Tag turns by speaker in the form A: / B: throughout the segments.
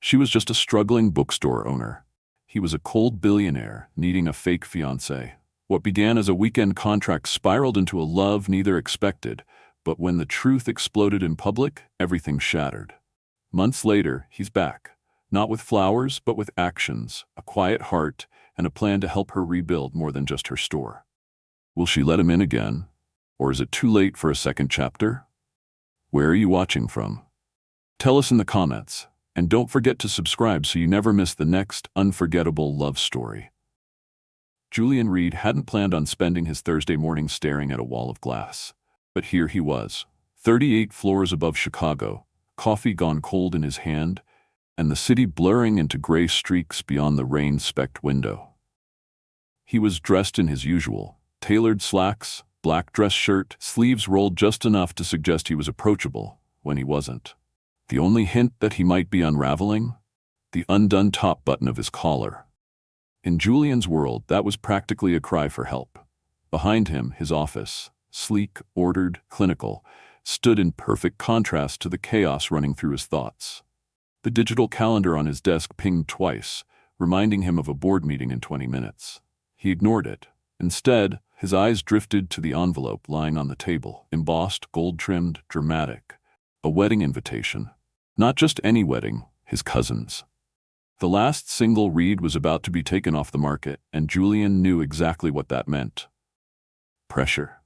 A: She was just a struggling bookstore owner. He was a cold billionaire needing a fake fiancée. What began as a weekend contract spiraled into a love neither expected, but when the truth exploded in public, everything shattered. Months later, he's back. Not with flowers, but with actions, a quiet heart, and a plan to help her rebuild more than just her store. Will she let him in again? Or is it too late for a second chapter? Where are you watching from? Tell us in the comments, and don't forget to subscribe so you never miss the next unforgettable love story. Julian Reed hadn't planned on spending his Thursday morning staring at a wall of glass. But here he was, 38 floors above Chicago, coffee gone cold in his hand, and the city blurring into gray streaks beyond the rain-specked window. He was dressed in his usual, tailored slacks, black dress shirt, sleeves rolled just enough to suggest he was approachable, when he wasn't. The only hint that he might be unraveling? The undone top button of his collar. In Julian's world, that was practically a cry for help. Behind him, his office, sleek, ordered, clinical, stood in perfect contrast to the chaos running through his thoughts. The digital calendar on his desk pinged twice, reminding him of a board meeting in 20 minutes. He ignored it. Instead, his eyes drifted to the envelope lying on the table, embossed, gold-trimmed, dramatic. A wedding invitation. Not just any wedding, his cousin's. The last single Reed was about to be taken off the market, and Julian knew exactly what that meant. Pressure.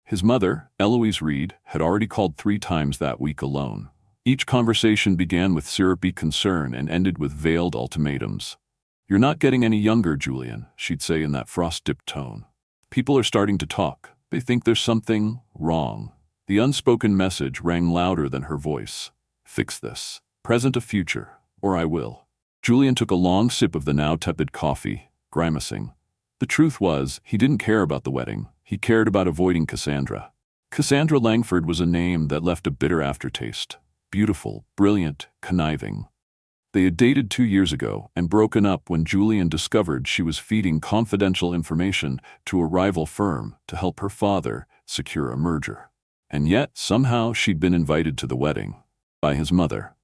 A: His mother, Eloise Reed, had already called 3 times that week alone. Each conversation began with syrupy concern and ended with veiled ultimatums. "You're not getting any younger, Julian," she'd say in that frost-dipped tone. "People are starting to talk. They think there's something wrong." The unspoken message rang louder than her voice. "Fix this. Present or future, or I will." Julian took a long sip of the now tepid coffee, grimacing. The truth was, he didn't care about the wedding. He cared about avoiding Cassandra. Cassandra Langford was a name that left a bitter aftertaste. Beautiful, brilliant, conniving. They had dated 2 years ago and broken up when Julian discovered she was feeding confidential information to a rival firm to help her father secure a merger. And yet, somehow, she'd been invited to the wedding. By his mother.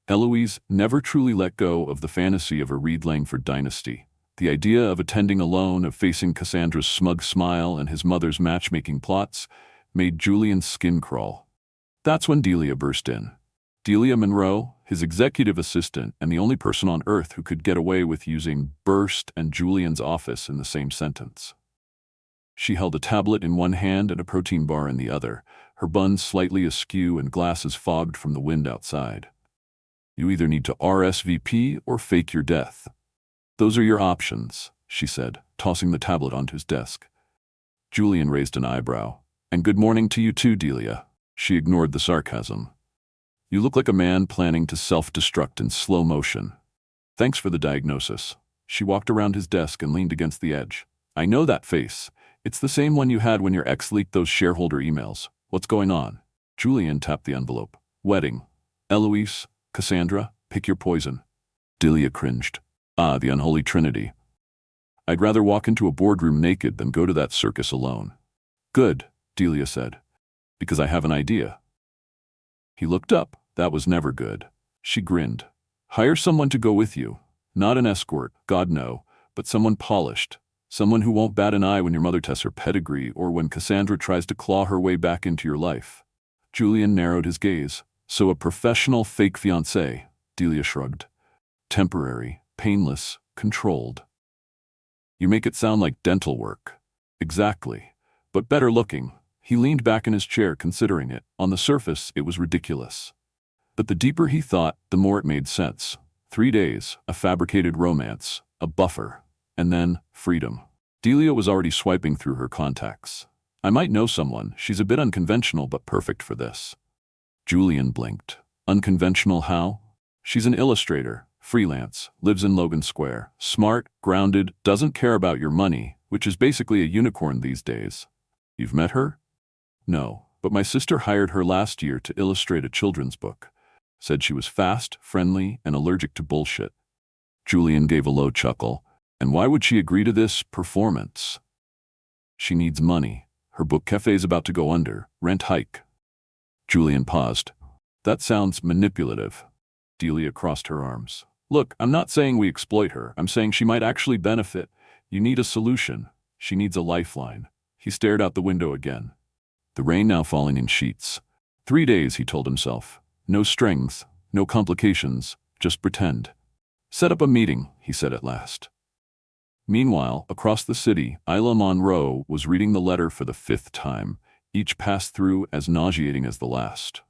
A: Eloise never truly let go of the fantasy of a Reed-Langford dynasty. The idea of attending alone, of facing Cassandra's smug smile and his mother's matchmaking plots, made Julian's skin crawl. That's when Delia burst in. Delia Monroe, his executive assistant and the only person on earth who could get away with using burst and Julian's office in the same sentence. She held a tablet in one hand and a protein bar in the other, her buns slightly askew and glasses fogged from the wind outside. "You either need to RSVP or fake your death. Those are your options," she said, tossing the tablet onto his desk. Julian raised an eyebrow. "And good morning to you too, Delia." She ignored the sarcasm. "You look like a man planning to self-destruct in slow motion." "Thanks for the diagnosis." She walked around his desk and leaned against the edge. "I know that face. It's the same one you had when your ex leaked those shareholder emails. What's going on?" Julian tapped the envelope. "Wedding. Eloise, Cassandra, pick your poison." Delia cringed. "Ah, the unholy trinity. I'd rather walk into a boardroom naked than go to that circus alone." "Good," Delia said. "Because I have an idea." He looked up. That was never good. She grinned. "Hire someone to go with you. Not an escort, God no, but someone polished. Someone who won't bat an eye when your mother tests her pedigree or when Cassandra tries to claw her way back into your life." Julian narrowed his gaze. "So a professional fake fiancé," Delia shrugged. "Temporary, painless, controlled." "You make it sound like dental work." "Exactly. But better looking." He leaned back in his chair, considering it. On the surface, it was ridiculous. But the deeper he thought, the more it made sense. 3 days, a fabricated romance, a buffer, and then freedom. Delia was already swiping through her contacts. "I might know someone. She's a bit unconventional, but perfect for this." Julian blinked. "Unconventional how?" "She's an illustrator, freelance, lives in Logan Square, smart, grounded, doesn't care about your money, which is basically a unicorn these days." "You've met her?" "No, but my sister hired her last year to illustrate a children's book. Said she was fast, friendly, and allergic to bullshit." Julian gave a low chuckle. "And why would she agree to this performance?" "She needs money. Her book cafe's about to go under. Rent hike." Julian paused. "That sounds manipulative." Delia crossed her arms. Look, I'm not saying we exploit her. I'm saying she might actually benefit. You need a solution. She needs a lifeline. He stared out the window again. The rain now falling in sheets. 3 days, he told himself. No strings, no complications, just pretend. Set up a meeting, he said at last. Meanwhile, across the city, Isla Monroe was reading the letter for the 5th time, each pass-through as nauseating as the last.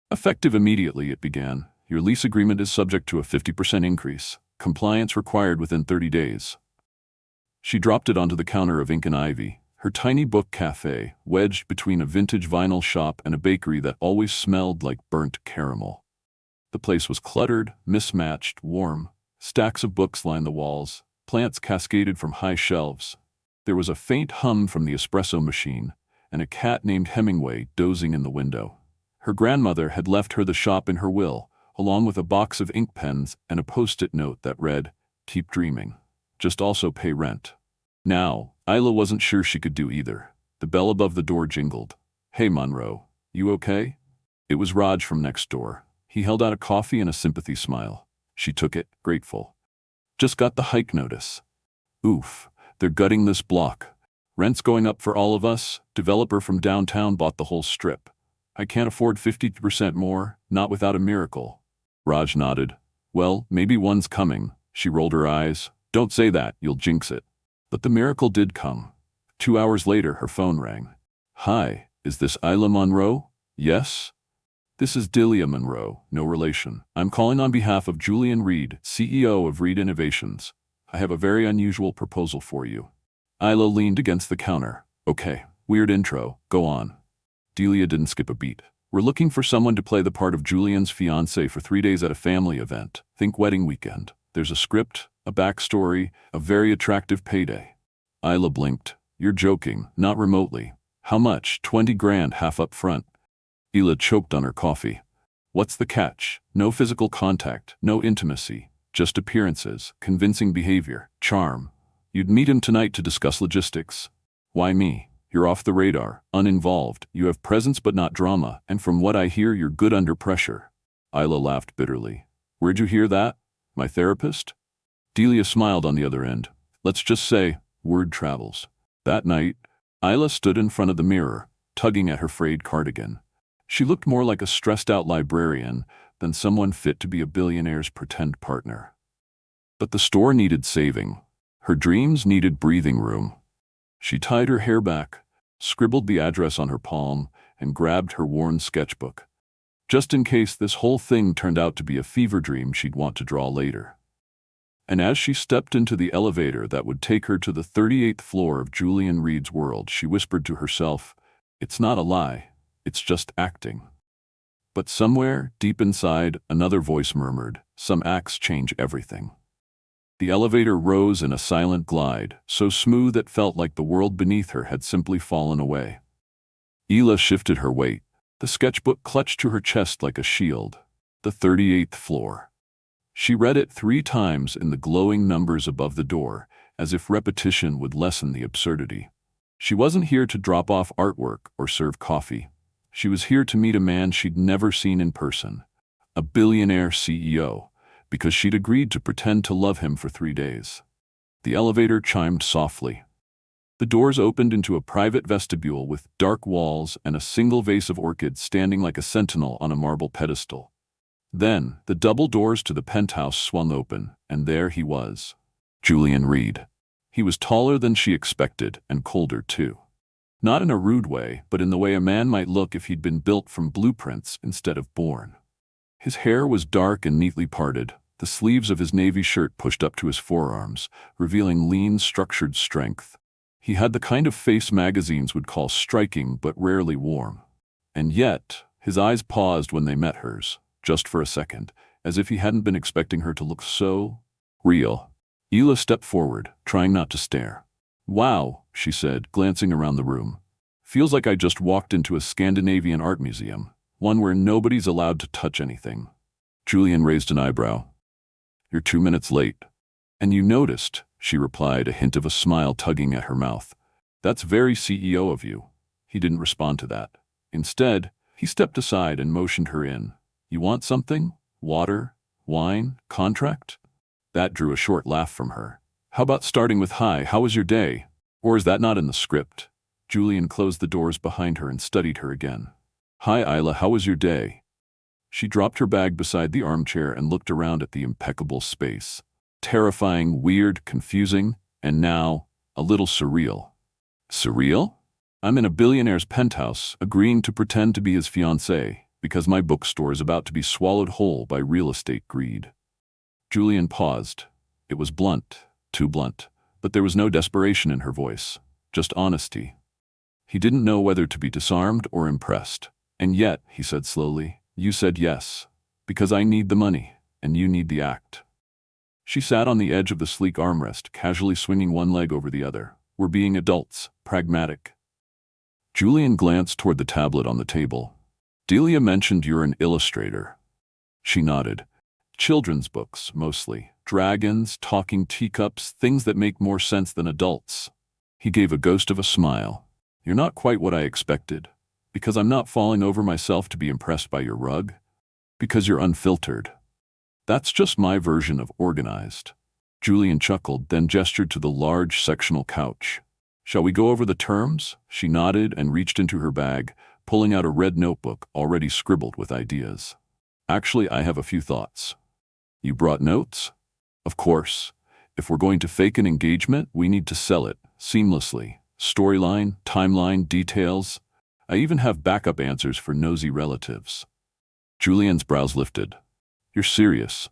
A: Effective immediately, it began. Your lease agreement is subject to a 50% increase. Compliance required within 30 days. She dropped it onto the counter of Ink and Ivy, her tiny book cafe, wedged between a vintage vinyl shop and a bakery that always smelled like burnt caramel. The place was cluttered, mismatched, warm. Stacks of books lined the walls. Plants cascaded from high shelves. There was a faint hum from the espresso machine, and a cat named Hemingway dozing in the window. Her grandmother had left her the shop in her will, along with a box of ink pens and a post-it note that read, "Keep dreaming. Just also pay rent." Now, Isla wasn't sure she could do either. The bell above the door jingled. "Hey, Monroe, you okay?" It was Raj from next door. He held out a coffee and a sympathy smile. She took it, grateful. "Just got the hike notice." "Oof, they're gutting this block. Rent's going up for all of us. Developer from downtown bought the whole strip. I can't afford 50% more, not without a miracle." Raj nodded. "Well, maybe one's coming." She rolled her eyes. "Don't say that, you'll jinx it." But the miracle did come. 2 hours later, her phone rang. "Hi, is this Isla Monroe?" "Yes." "This is Delia Monroe, no relation. I'm calling on behalf of Julian Reed, CEO of Reed Innovations. I have a very unusual proposal for you." Isla leaned against the counter. "Okay, weird intro, go on." Delia didn't skip a beat. "We're looking for someone to play the part of Julian's fiancée for 3 days at a family event. Think wedding weekend. There's a script, a backstory, a very attractive payday." Isla blinked. "You're joking, not remotely. How much? 20 grand half up front." Isla choked on her coffee. "What's the catch? No physical contact, no intimacy, just appearances, convincing behavior, charm. You'd meet him tonight to discuss logistics." "Why me? You're off the radar, uninvolved, you have presence but not drama, and from what I hear you're good under pressure." Isla laughed bitterly. "Where'd you hear that? My therapist?" Delia smiled on the other end. "Let's just say, word travels." That night, Isla stood in front of the mirror, tugging at her frayed cardigan. She looked more like a stressed-out librarian than someone fit to be a billionaire's pretend partner. But the store needed saving. Her dreams needed breathing room. She tied her hair back, scribbled the address on her palm, and grabbed her worn sketchbook. Just in case this whole thing turned out to be a fever dream she'd want to draw later. And as she stepped into the elevator that would take her to the 38th floor of Julian Reed's world, she whispered to herself, "It's not a lie, it's just acting." But somewhere, deep inside, another voice murmured, "Some acts change everything." The elevator rose in a silent glide, so smooth it felt like the world beneath her had simply fallen away. Isla shifted her weight. The sketchbook clutched to her chest like a shield. The 38th floor. She read it 3 times in the glowing numbers above the door, as if repetition would lessen the absurdity. She wasn't here to drop off artwork or serve coffee. She was here to meet a man she'd never seen in person, a billionaire CEO, because she'd agreed to pretend to love him for 3 days. The elevator chimed softly. The doors opened into a private vestibule with dark walls and a single vase of orchids standing like a sentinel on a marble pedestal. Then, the double doors to the penthouse swung open, and there he was. Julian Reed. He was taller than she expected, and colder too. Not in a rude way, but in the way a man might look if he'd been built from blueprints instead of born. His hair was dark and neatly parted, the sleeves of his navy shirt pushed up to his forearms, revealing lean, structured strength. He had the kind of face magazines would call striking but rarely warm. And yet, his eyes paused when they met hers, just for a second, as if he hadn't been expecting her to look so real. Isla stepped forward, trying not to stare. "Wow," she said, glancing around the room. "Feels like I just walked into a Scandinavian art museum, one where nobody's allowed to touch anything." Julian raised an eyebrow. "You're 2 minutes late." "And you noticed," she replied, a hint of a smile tugging at her mouth. "That's very CEO of you." He didn't respond to that. Instead, he stepped aside and motioned her in. "You want something? Water? Wine? Contract?" That drew a short laugh from her. How about starting with hi, how was your day? Or is that not in the script? Julian closed the doors behind her and studied her again. Hi Isla, how was your day? She dropped her bag beside the armchair and looked around at the impeccable space. Terrifying, weird, confusing, and now, a little surreal. Surreal? I'm in a billionaire's penthouse, agreeing to pretend to be his fiancée, because my bookstore is about to be swallowed whole by real estate greed. Julian paused. It was blunt, too blunt, but there was no desperation in her voice, just honesty. He didn't know whether to be disarmed or impressed. And yet, he said slowly, you said yes, because I need the money, and you need the act. She sat on the edge of the sleek armrest, casually swinging one leg over the other. We're being adults, pragmatic. Julian glanced toward the tablet on the table. Delia mentioned you're an illustrator. She nodded. Children's books, mostly. Dragons, talking teacups, things that make more sense than adults. He gave a ghost of a smile. You're not quite what I expected. Because I'm not falling over myself to be impressed by your rug. Because you're unfiltered. That's just my version of organized. Julian chuckled, then gestured to the large sectional couch. Shall we go over the terms? She nodded and reached into her bag, pulling out a red notebook already scribbled with ideas. Actually, I have a few thoughts. You brought notes? Of course. If we're going to fake an engagement, we need to sell it, seamlessly. Storyline, timeline, details. I even have backup answers for nosy relatives. Julian's brows lifted. You're serious?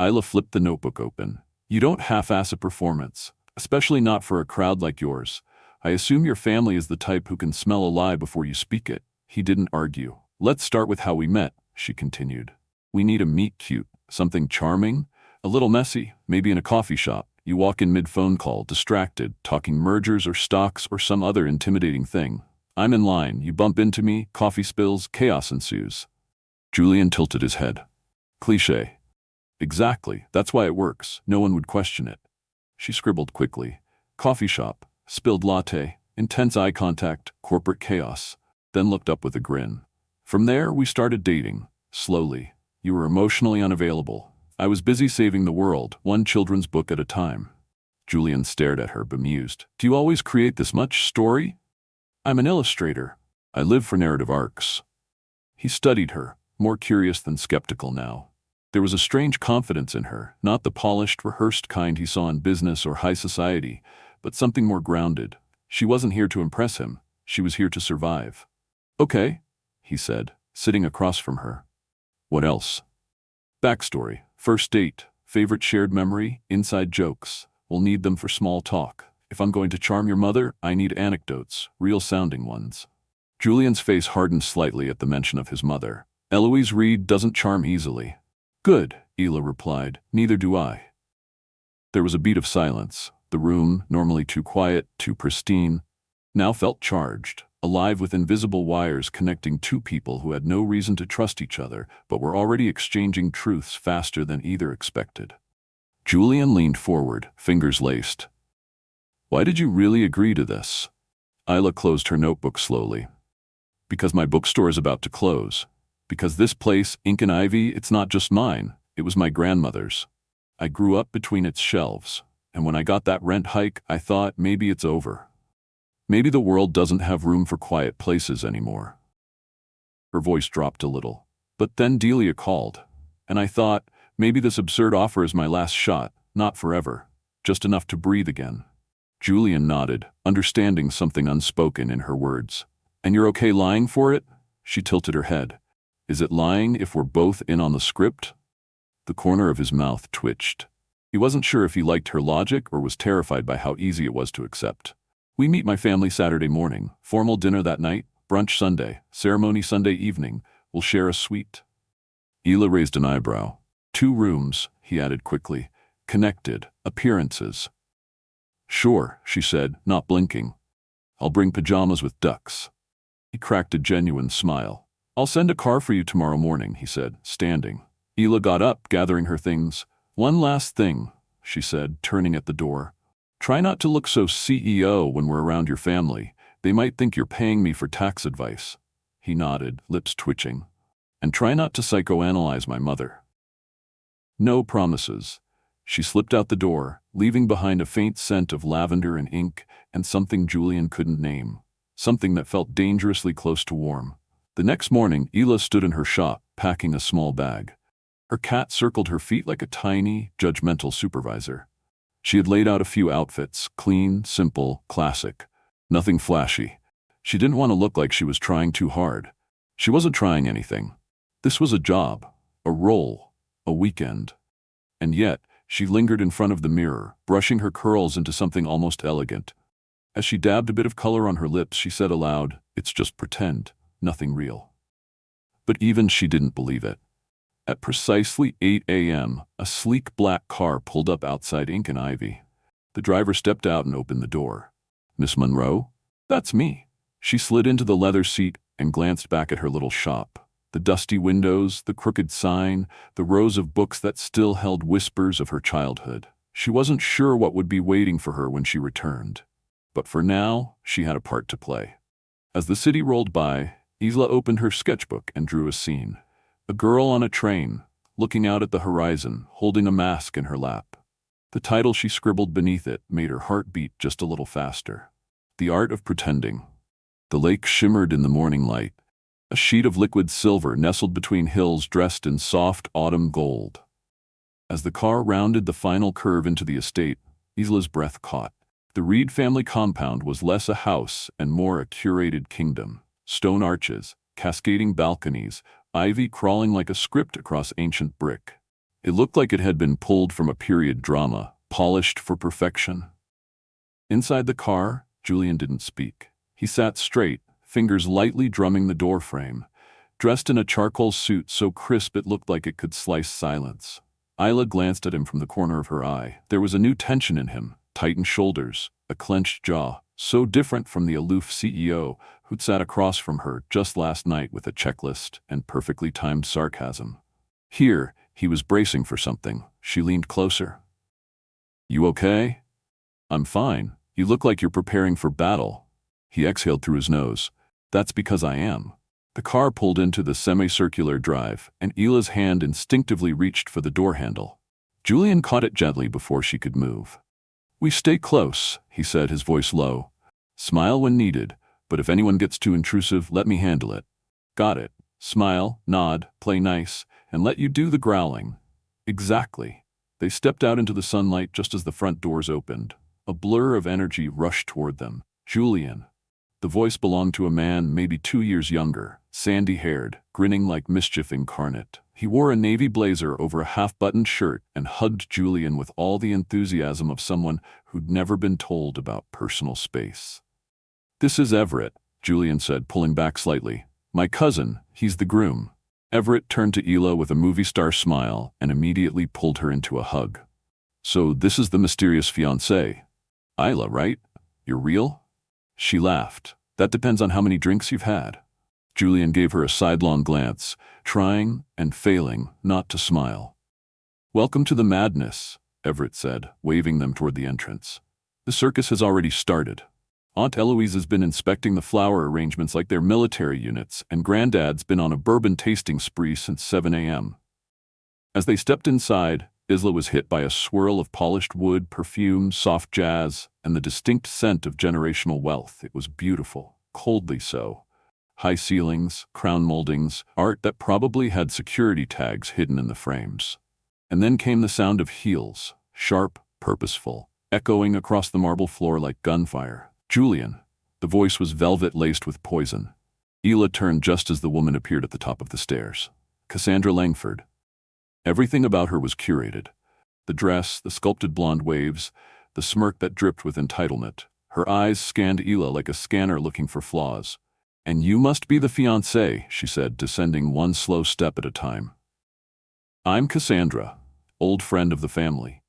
A: Isla flipped the notebook open. You don't half-ass a performance, especially not for a crowd like yours. I assume your family is the type who can smell a lie before you speak it. He didn't argue. Let's start with how we met, she continued. We need a meet-cute, something charming, a little messy, maybe in a coffee shop. You walk in mid-phone call, distracted, talking mergers or stocks or some other intimidating thing. I'm in line, you bump into me, coffee spills, chaos ensues. Julian tilted his head. Cliché. Exactly, that's why it works. No one would question it. She scribbled quickly. Coffee shop, spilled latte, intense eye contact, corporate chaos. Then looked up with a grin. From there, we started dating. Slowly. You were emotionally unavailable. I was busy saving the world, one children's book at a time. Julian stared at her, bemused. Do you always create this much story? I'm an illustrator. I live for narrative arcs. He studied her, more curious than skeptical now. There was a strange confidence in her, not the polished, rehearsed kind he saw in business or high society, but something more grounded. She wasn't here to impress him. She was here to survive. Okay, he said, sitting across from her. What else? Backstory, first date, favorite shared memory, inside jokes. We'll need them for small talk. If I'm going to charm your mother, I need anecdotes, real-sounding ones. Julian's face hardened slightly at the mention of his mother. Eloise Reed doesn't charm easily. Good, Ela replied. Neither do I. There was a beat of silence. The room, normally too quiet, too pristine, now felt charged, alive with invisible wires connecting two people who had no reason to trust each other, but were already exchanging truths faster than either expected. Julian leaned forward, fingers laced. Why did you really agree to this? Isla closed her notebook slowly. Because my bookstore is about to close. Because this place, Ink and Ivy, it's not just mine. It was my grandmother's. I grew up between its shelves, and when I got that rent hike, I thought maybe it's over. Maybe the world doesn't have room for quiet places anymore. Her voice dropped a little. But then Delia called, and I thought, maybe this absurd offer is my last shot, not forever, just enough to breathe again. Julian nodded, understanding something unspoken in her words. And you're okay lying for it? She tilted her head. Is it lying if we're both in on the script? The corner of his mouth twitched. He wasn't sure if he liked her logic or was terrified by how easy it was to accept. We meet my family Saturday morning, formal dinner that night, brunch Sunday, ceremony Sunday evening. We'll share a suite. Ela raised an eyebrow. 2 rooms, he added quickly. Connected, appearances. Sure, she said, not blinking. I'll bring pajamas with ducks. He cracked a genuine smile. I'll send a car for you tomorrow morning, he said, standing. Ela got up, gathering her things. One last thing, she said, turning at the door. Try not to look so CEO when we're around your family. They might think you're paying me for tax advice. He nodded, lips twitching. And try not to psychoanalyze my mother. No promises. She slipped out the door, leaving behind a faint scent of lavender and ink and something Julian couldn't name, something that felt dangerously close to warm. The next morning, Ela stood in her shop, packing a small bag. Her cat circled her feet like a tiny, judgmental supervisor. She had laid out a few outfits, clean, simple, classic. Nothing flashy. She didn't want to look like she was trying too hard. She wasn't trying anything. This was a job, a role, a weekend. And yet, she lingered in front of the mirror, brushing her curls into something almost elegant. As she dabbed a bit of color on her lips, she said aloud, "It's just pretend, nothing real." But even she didn't believe it. At precisely 8 a.m., a sleek black car pulled up outside Ink and Ivy. The driver stepped out and opened the door. "Miss Monroe?" "That's me." She slid into the leather seat and glanced back at her little shop. The dusty windows, the crooked sign, the rows of books that still held whispers of her childhood. She wasn't sure what would be waiting for her when she returned. But for now, she had a part to play. As the city rolled by, Isla opened her sketchbook and drew a scene. A girl on a train, looking out at the horizon, holding a mask in her lap. The title she scribbled beneath it made her heart beat just a little faster. The Art of Pretending. The lake shimmered in the morning light. A sheet of liquid silver nestled between hills dressed in soft autumn gold. As the car rounded the final curve into the estate, Isla's breath caught. The Reed family compound was less a house and more a curated kingdom. Stone arches, cascading balconies, ivy crawling like a script across ancient brick. It looked like it had been pulled from a period drama, polished for perfection. Inside the car, Julian didn't speak. He sat straight, fingers lightly drumming the doorframe, dressed in a charcoal suit so crisp it looked like it could slice silence. Isla glanced at him from the corner of her eye. There was a new tension in him, tightened shoulders, a clenched jaw, so different from the aloof CEO who'd sat across from her just last night with a checklist and perfectly timed sarcasm. Here, he was bracing for something. She leaned closer. "You okay?" "I'm fine. You look like you're preparing for battle." He exhaled through his nose. "That's because I am." The car pulled into the semicircular drive, and Ila's hand instinctively reached for the door handle. Julian caught it gently before she could move. "We stay close," he said, his voice low. "Smile when needed, but if anyone gets too intrusive, let me handle it." "Got it." Smile, nod, play nice, and let you do the growling. Exactly. They stepped out into the sunlight just as the front doors opened. A blur of energy rushed toward them. Julian. The voice belonged to a man maybe 2 years younger, sandy-haired, grinning like mischief incarnate. He wore a navy blazer over a half-buttoned shirt and hugged Julian with all the enthusiasm of someone who'd never been told about personal space. "This is Everett," Julian said, pulling back slightly. "My cousin, he's the groom." Everett turned to Ela with a movie star smile and immediately pulled her into a hug. "So this is the mysterious fiancé. Isla, right? You're real?" She laughed. "That depends on how many drinks you've had." Julian gave her a sidelong glance, trying and failing not to smile. "Welcome to the madness," Everett said, waving them toward the entrance. "The circus has already started. Aunt Eloise has been inspecting the flower arrangements like they're military units, and Granddad's been on a bourbon tasting spree since 7 a.m. As they stepped inside, Isla was hit by a swirl of polished wood, perfume, soft jazz, and the distinct scent of generational wealth. It was beautiful, coldly so. High ceilings, crown moldings, art that probably had security tags hidden in the frames. And then came the sound of heels, sharp, purposeful, echoing across the marble floor like gunfire. "Julian." The voice was velvet-laced with poison. Ela turned just as the woman appeared at the top of the stairs. Cassandra Langford. Everything about her was curated. The dress, the sculpted blonde waves, the smirk that dripped with entitlement. Her eyes scanned Ela like a scanner looking for flaws. "And you must be the fiancé," she said, descending one slow step at a time. "I'm Cassandra, old friend of the family."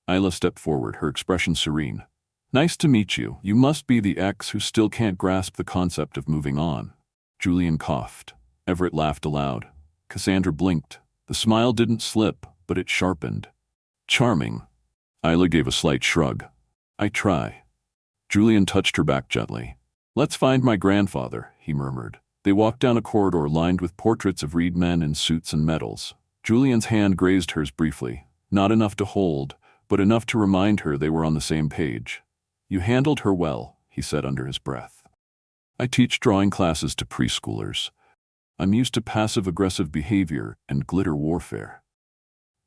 A: Isla stepped forward, her expression serene. "Nice to meet you. You must be the ex who still can't grasp the concept of moving on." Julian coughed. Everett laughed aloud. Cassandra blinked. The smile didn't slip, but it sharpened. "Charming." Isla gave a slight shrug. "I try." Julian touched her back gently. "Let's find my grandfather," he murmured. They walked down a corridor lined with portraits of Reed men in suits and medals. Julian's hand grazed hers briefly. Not enough to hold, but enough to remind her they were on the same page. "You handled her well," he said under his breath. "I teach drawing classes to preschoolers. I'm used to passive-aggressive behavior and glitter warfare."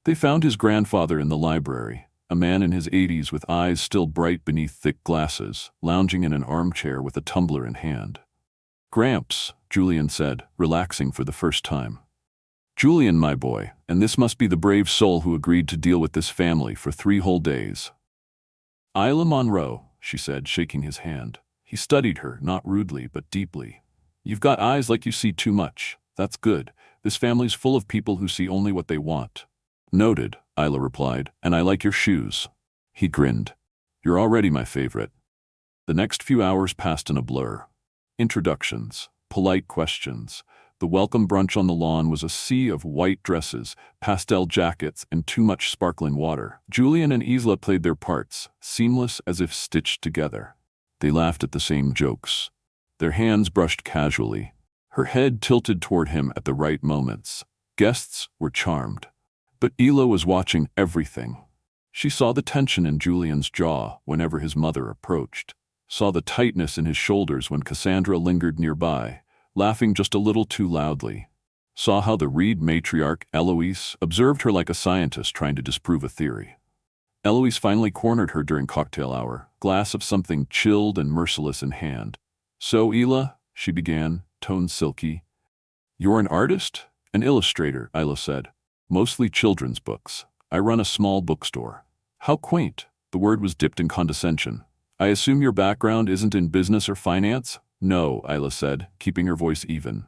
A: They found his grandfather in the library, a man in his 80s with eyes still bright beneath thick glasses, lounging in an armchair with a tumbler in hand. "Gramps," Julian said, relaxing for the first time. "Julian, my boy, and this must be the brave soul who agreed to deal with this family for 3 whole days." "Isla Monroe," she said, shaking his hand. He studied her, not rudely, but deeply. "You've got eyes like you see too much. That's good. This family's full of people who see only what they want." "Noted," Isla replied, "and I like your shoes." He grinned. "You're already my favorite." The next few hours passed in a blur. Introductions, polite questions. The welcome brunch on the lawn was a sea of white dresses, pastel jackets, and too much sparkling water. Julian and Isla played their parts, seamless as if stitched together. They laughed at the same jokes. Their hands brushed casually. Her head tilted toward him at the right moments. Guests were charmed. But Isla was watching everything. She saw the tension in Julian's jaw whenever his mother approached, saw the tightness in his shoulders when Cassandra lingered nearby, laughing just a little too loudly, saw how the Reed matriarch, Eloise, observed her like a scientist trying to disprove a theory. Eloise finally cornered her during cocktail hour, glass of something chilled and merciless in hand. "So, Isla," she began, tone silky. "You're an artist?" "An illustrator," Isla said. "Mostly children's books. I run a small bookstore." "How quaint." The word was dipped in condescension. "I assume your background isn't in business or finance?" "No," Isla said, keeping her voice even.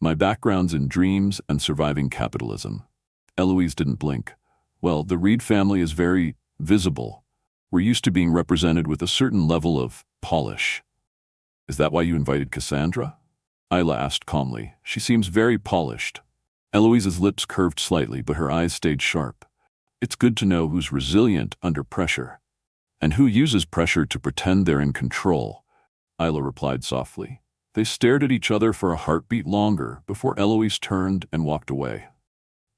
A: "My background's in dreams and surviving capitalism." Eloise didn't blink. "Well, the Reed family is very visible. We're used to being represented with a certain level of polish." "Is that why you invited Cassandra?" Isla asked calmly. "She seems very polished." Eloise's lips curved slightly, but her eyes stayed sharp. "It's good to know who's resilient under pressure, and who uses pressure to pretend they're in control," Isla replied softly. They stared at each other for a heartbeat longer before Eloise turned and walked away.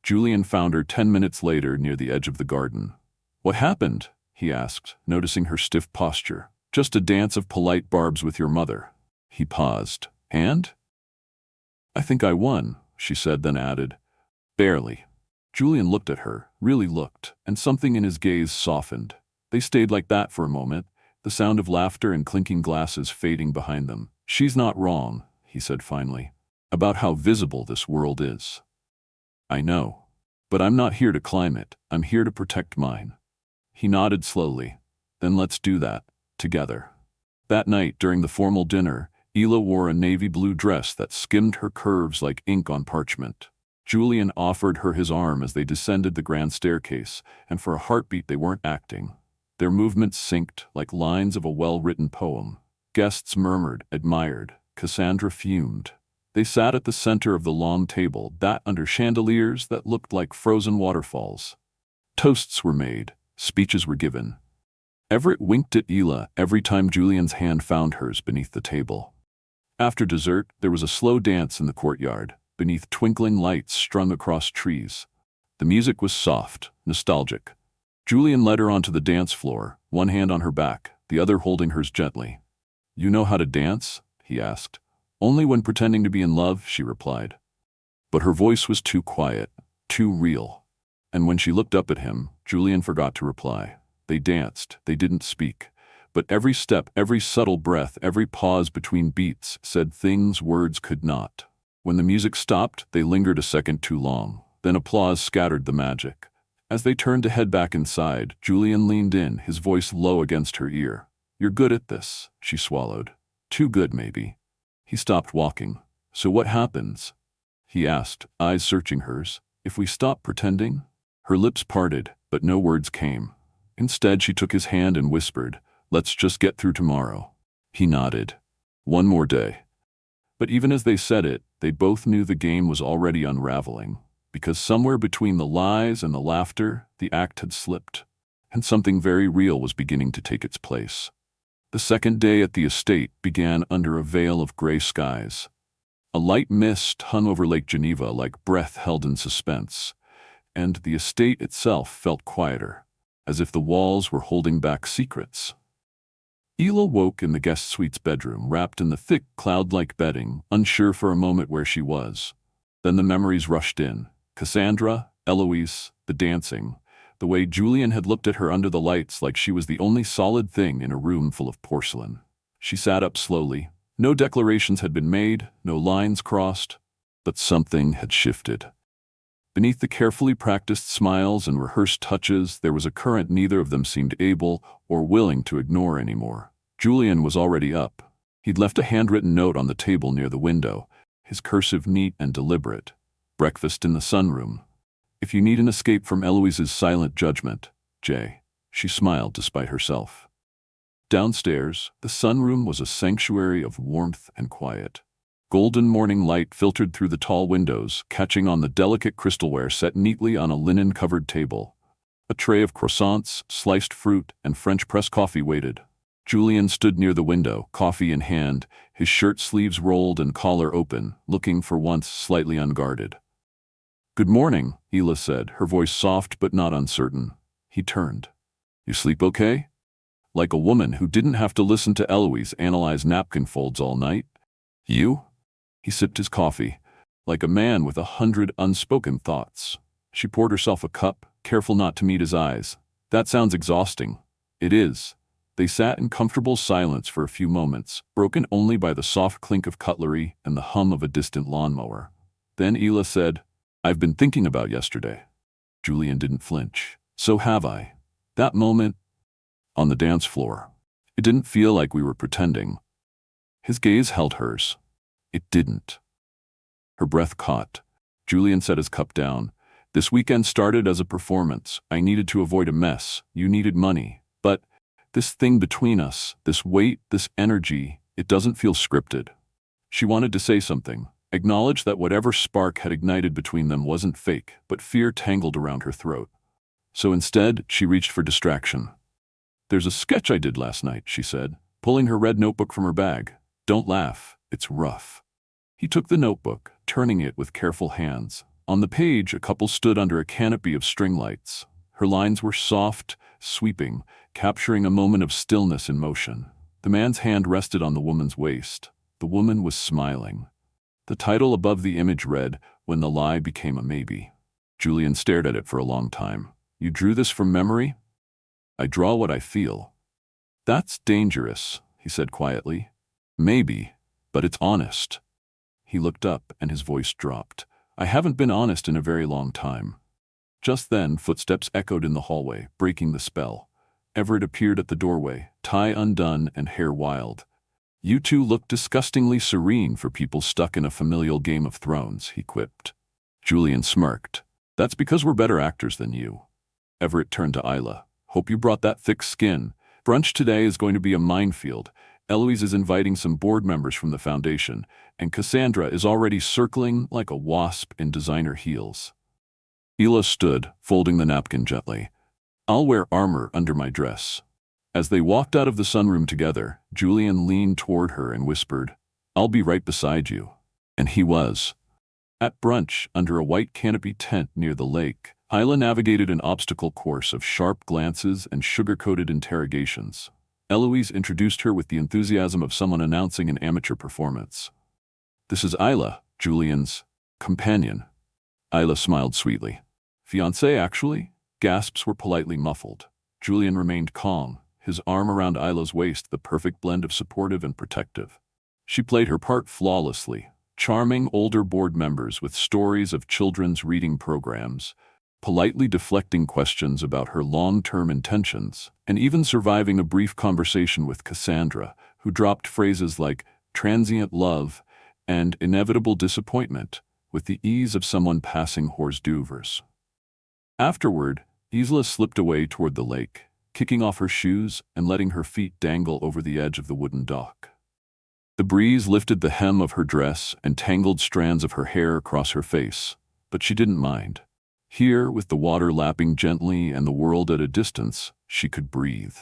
A: Julian found her 10 minutes later near the edge of the garden. "What happened?" he asked, noticing her stiff posture. "Just a dance of polite barbs with your mother." He paused. "And?" "I think I won," she said, then added, "Barely." Julian looked at her, really looked, and something in his gaze softened. They stayed like that for a moment, the sound of laughter and clinking glasses fading behind them. "She's not wrong," he said finally, "about how visible this world is. I know. But I'm not here to climb it. I'm here to protect mine." He nodded slowly. "Then let's do that, together." That night, during the formal dinner, Isla wore a navy blue dress that skimmed her curves like ink on parchment. Julian offered her his arm as they descended the grand staircase, and for a heartbeat they weren't acting. Their movements synced like lines of a well-written poem. Guests murmured, admired. Cassandra fumed. They sat at the center of the long table, that under chandeliers that looked like frozen waterfalls. Toasts were made. Speeches were given. Everett winked at Isla every time Julian's hand found hers beneath the table. After dessert, there was a slow dance in the courtyard, beneath twinkling lights strung across trees. The music was soft, nostalgic. Julian led her onto the dance floor, one hand on her back, the other holding hers gently. "You know how to dance?" he asked. "Only when pretending to be in love," she replied. But her voice was too quiet, too real. And when she looked up at him, Julian forgot to reply. They danced, they didn't speak. But every step, every subtle breath, every pause between beats said things words could not. When the music stopped, they lingered a second too long. Then applause scattered the magic. As they turned to head back inside, Julian leaned in, his voice low against her ear. "You're good at this," she swallowed. "Too good, maybe." He stopped walking. "So what happens?" he asked, eyes searching hers. "If we stop pretending?" Her lips parted, but no words came. Instead, she took his hand and whispered, "Let's just get through tomorrow." He nodded. "One more day." But even as they said it, they both knew the game was already unraveling, because somewhere between the lies and the laughter, the act had slipped, and something very real was beginning to take its place. The second day at the estate began under a veil of gray skies. A light mist hung over Lake Geneva like breath held in suspense, and the estate itself felt quieter, as if the walls were holding back secrets. Ela woke in the guest suite's bedroom, wrapped in the thick, cloud-like bedding, unsure for a moment where she was. Then the memories rushed in. Cassandra, Eloise, the dancing, the way Julian had looked at her under the lights like she was the only solid thing in a room full of porcelain. She sat up slowly. No declarations had been made, no lines crossed, but something had shifted. Beneath the carefully practiced smiles and rehearsed touches, there was a current neither of them seemed able or willing to ignore anymore. Julian was already up. He'd left a handwritten note on the table near the window, his cursive neat and deliberate. Breakfast in the sunroom. If you need an escape from Eloise's silent judgment, Jay. She smiled despite herself. Downstairs, the sunroom was a sanctuary of warmth and quiet. Golden morning light filtered through the tall windows, catching on the delicate crystalware set neatly on a linen-covered table. A tray of croissants, sliced fruit, and French press coffee waited. Julian stood near the window, coffee in hand, his shirt sleeves rolled and collar open, looking for once slightly unguarded. "Good morning," Ela said, her voice soft but not uncertain. He turned. "You sleep okay?" Like a woman who didn't have to listen to Eloise analyze napkin folds all night. "You?" He sipped his coffee, like a man with 100 unspoken thoughts. She poured herself a cup, careful not to meet his eyes. "That sounds exhausting." "It is." They sat in comfortable silence for a few moments, broken only by the soft clink of cutlery and the hum of a distant lawnmower. Then Ela said, "I've been thinking about yesterday." Julian didn't flinch. "So have I." That moment, on the dance floor, it didn't feel like we were pretending. His gaze held hers. It didn't. Her breath caught. Julian set his cup down. "This weekend started as a performance. I needed to avoid a mess. You needed money. But this thing between us, this weight, this energy, it doesn't feel scripted." She wanted to say something, acknowledge that whatever spark had ignited between them wasn't fake, but fear tangled around her throat. So instead, she reached for distraction. "There's a sketch I did last night," she said, pulling her red notebook from her bag. "Don't laugh. It's rough." He took the notebook, turning it with careful hands. On the page, a couple stood under a canopy of string lights. Her lines were soft, sweeping, capturing a moment of stillness in motion. The man's hand rested on the woman's waist. The woman was smiling. The title above the image read, "When the Lie Became a Maybe." Julian stared at it for a long time. "You drew this from memory?" "I draw what I feel." "That's dangerous," he said quietly. "Maybe, but it's honest." He looked up and his voice dropped. "I haven't been honest in a very long time." Just then, footsteps echoed in the hallway, breaking the spell. Everett appeared at the doorway, tie undone and hair wild. "You two look disgustingly serene for people stuck in a familial Game of Thrones," he quipped. Julian smirked. "That's because we're better actors than you." Everett turned to Isla. "Hope you brought that thick skin. Brunch today is going to be a minefield. Eloise is inviting some board members from the foundation, and Cassandra is already circling like a wasp in designer heels." Ela stood, folding the napkin gently. "I'll wear armor under my dress." As they walked out of the sunroom together, Julian leaned toward her and whispered, "I'll be right beside you." And he was. At brunch, under a white canopy tent near the lake, Isla navigated an obstacle course of sharp glances and sugar-coated interrogations. Eloise introduced her with the enthusiasm of someone announcing an amateur performance. "This is Isla, Julian's companion." Isla smiled sweetly. "Fiancée, actually?" Gasps were politely muffled. Julian remained calm, his arm around Isla's waist, the perfect blend of supportive and protective. She played her part flawlessly, charming older board members with stories of children's reading programs, politely deflecting questions about her long-term intentions, and even surviving a brief conversation with Cassandra, who dropped phrases like transient love and inevitable disappointment with the ease of someone passing hors d'oeuvres. Afterward, Isla slipped away toward the lake, kicking off her shoes and letting her feet dangle over the edge of the wooden dock. The breeze lifted the hem of her dress and tangled strands of her hair across her face, but she didn't mind. Here, with the water lapping gently and the world at a distance, she could breathe.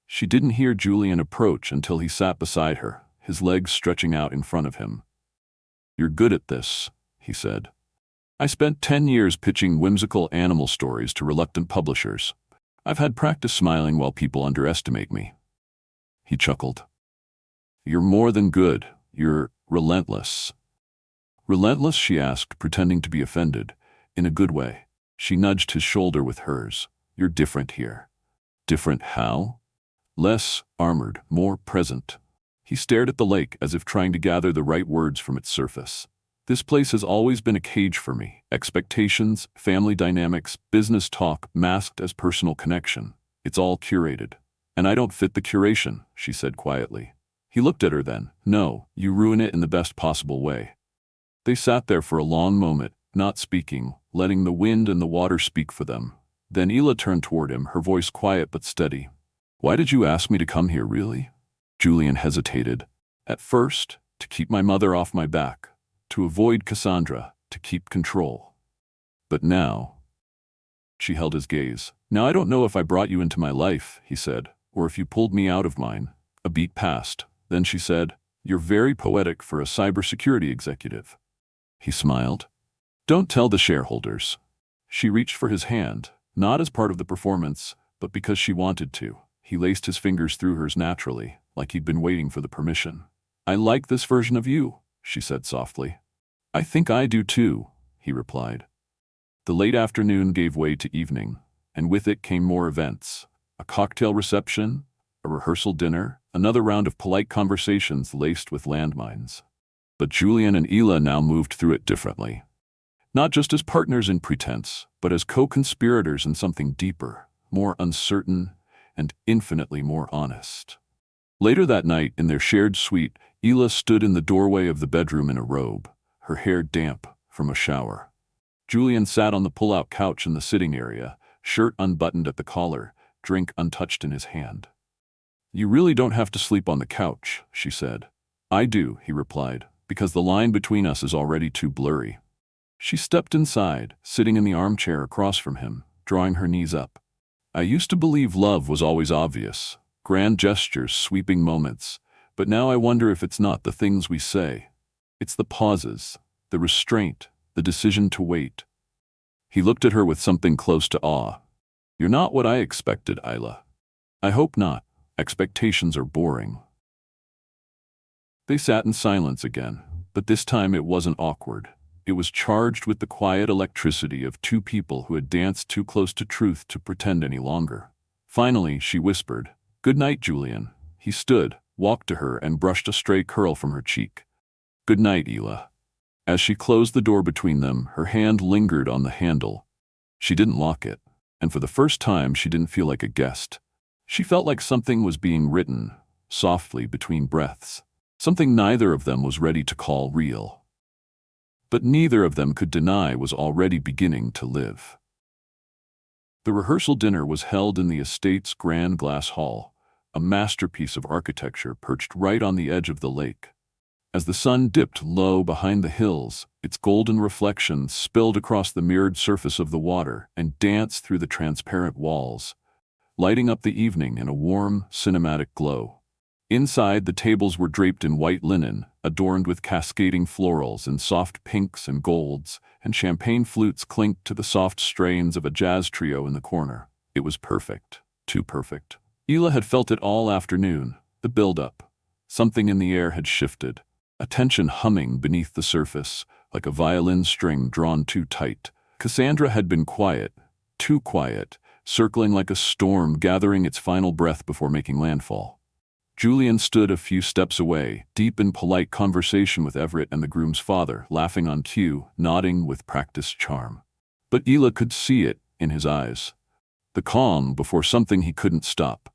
A: She didn't hear Julian approach until he sat beside her, his legs stretching out in front of him. "You're good at this," he said. I spent 10 years pitching whimsical animal stories to reluctant publishers. I've had practice smiling while people underestimate me." He chuckled. "You're more than good. You're relentless." "Relentless?" she asked, pretending to be offended. "In a good way." She nudged his shoulder with hers. "You're different here." "Different how?" "Less armored, more present." He stared at the lake as if trying to gather the right words from its surface. "This place has always been a cage for me. Expectations, family dynamics, business talk, masked as personal connection. It's all curated. And I don't fit the curation," she said quietly. He looked at her then. "No, you ruin it in the best possible way." They sat there for a long moment, not speaking, letting the wind and the water speak for them. Then Ela turned toward him, her voice quiet but steady. "Why did you ask me to come here, really?" Julian hesitated. "At first, to keep my mother off my back, to avoid Cassandra, to keep control. But now—" She held his gaze. "Now I don't know if I brought you into my life," he said, "or if you pulled me out of mine." A beat passed. Then she said, "You're very poetic for a cybersecurity executive." He smiled. "Don't tell the shareholders." She reached for his hand, not as part of the performance, but because she wanted to. He laced his fingers through hers naturally, like he'd been waiting for the permission. "I like this version of you," she said softly. "I think I do too," he replied. The late afternoon gave way to evening, and with it came more events. A cocktail reception, a rehearsal dinner, another round of polite conversations laced with landmines. But Julian and Ela now moved through it differently. Not just as partners in pretense, but as co-conspirators in something deeper, more uncertain, and infinitely more honest. Later that night, in their shared suite, Ela stood in the doorway of the bedroom in a robe, her hair damp from a shower. Julian sat on the pull-out couch in the sitting area, shirt unbuttoned at the collar, drink untouched in his hand. "You really don't have to sleep on the couch," she said. "I do," he replied, "because the line between us is already too blurry." She stepped inside, sitting in the armchair across from him, drawing her knees up. "I used to believe love was always obvious, grand gestures, sweeping moments, but now I wonder if it's not the things we say. It's the pauses, the restraint, the decision to wait." He looked at her with something close to awe. "You're not what I expected, Isla." "I hope not. Expectations are boring." They sat in silence again, but this time it wasn't awkward. It was charged with the quiet electricity of two people who had danced too close to truth to pretend any longer. Finally, she whispered, "Good night, Julian." He stood, walked to her, and brushed a stray curl from her cheek. "Good night, Ela." As she closed the door between them, her hand lingered on the handle. She didn't lock it, and for the first time she didn't feel like a guest. She felt like something was being written, softly between breaths, something neither of them was ready to call real. But neither of them could deny was already beginning to live. The rehearsal dinner was held in the estate's grand glass hall, a masterpiece of architecture perched right on the edge of the lake. As the sun dipped low behind the hills, its golden reflection spilled across the mirrored surface of the water and danced through the transparent walls, lighting up the evening in a warm, cinematic glow. Inside, the tables were draped in white linen, adorned with cascading florals in soft pinks and golds, and champagne flutes clinked to the soft strains of a jazz trio in the corner. It was perfect. Too perfect. Ela had felt it all afternoon, the build-up. Something in the air had shifted, a tension humming beneath the surface, like a violin string drawn too tight. Cassandra had been quiet, too quiet, circling like a storm, gathering its final breath before making landfall. Julian stood a few steps away, deep in polite conversation with Everett and the groom's father, laughing on cue, nodding with practiced charm. But Ela could see it in his eyes, the calm before something he couldn't stop.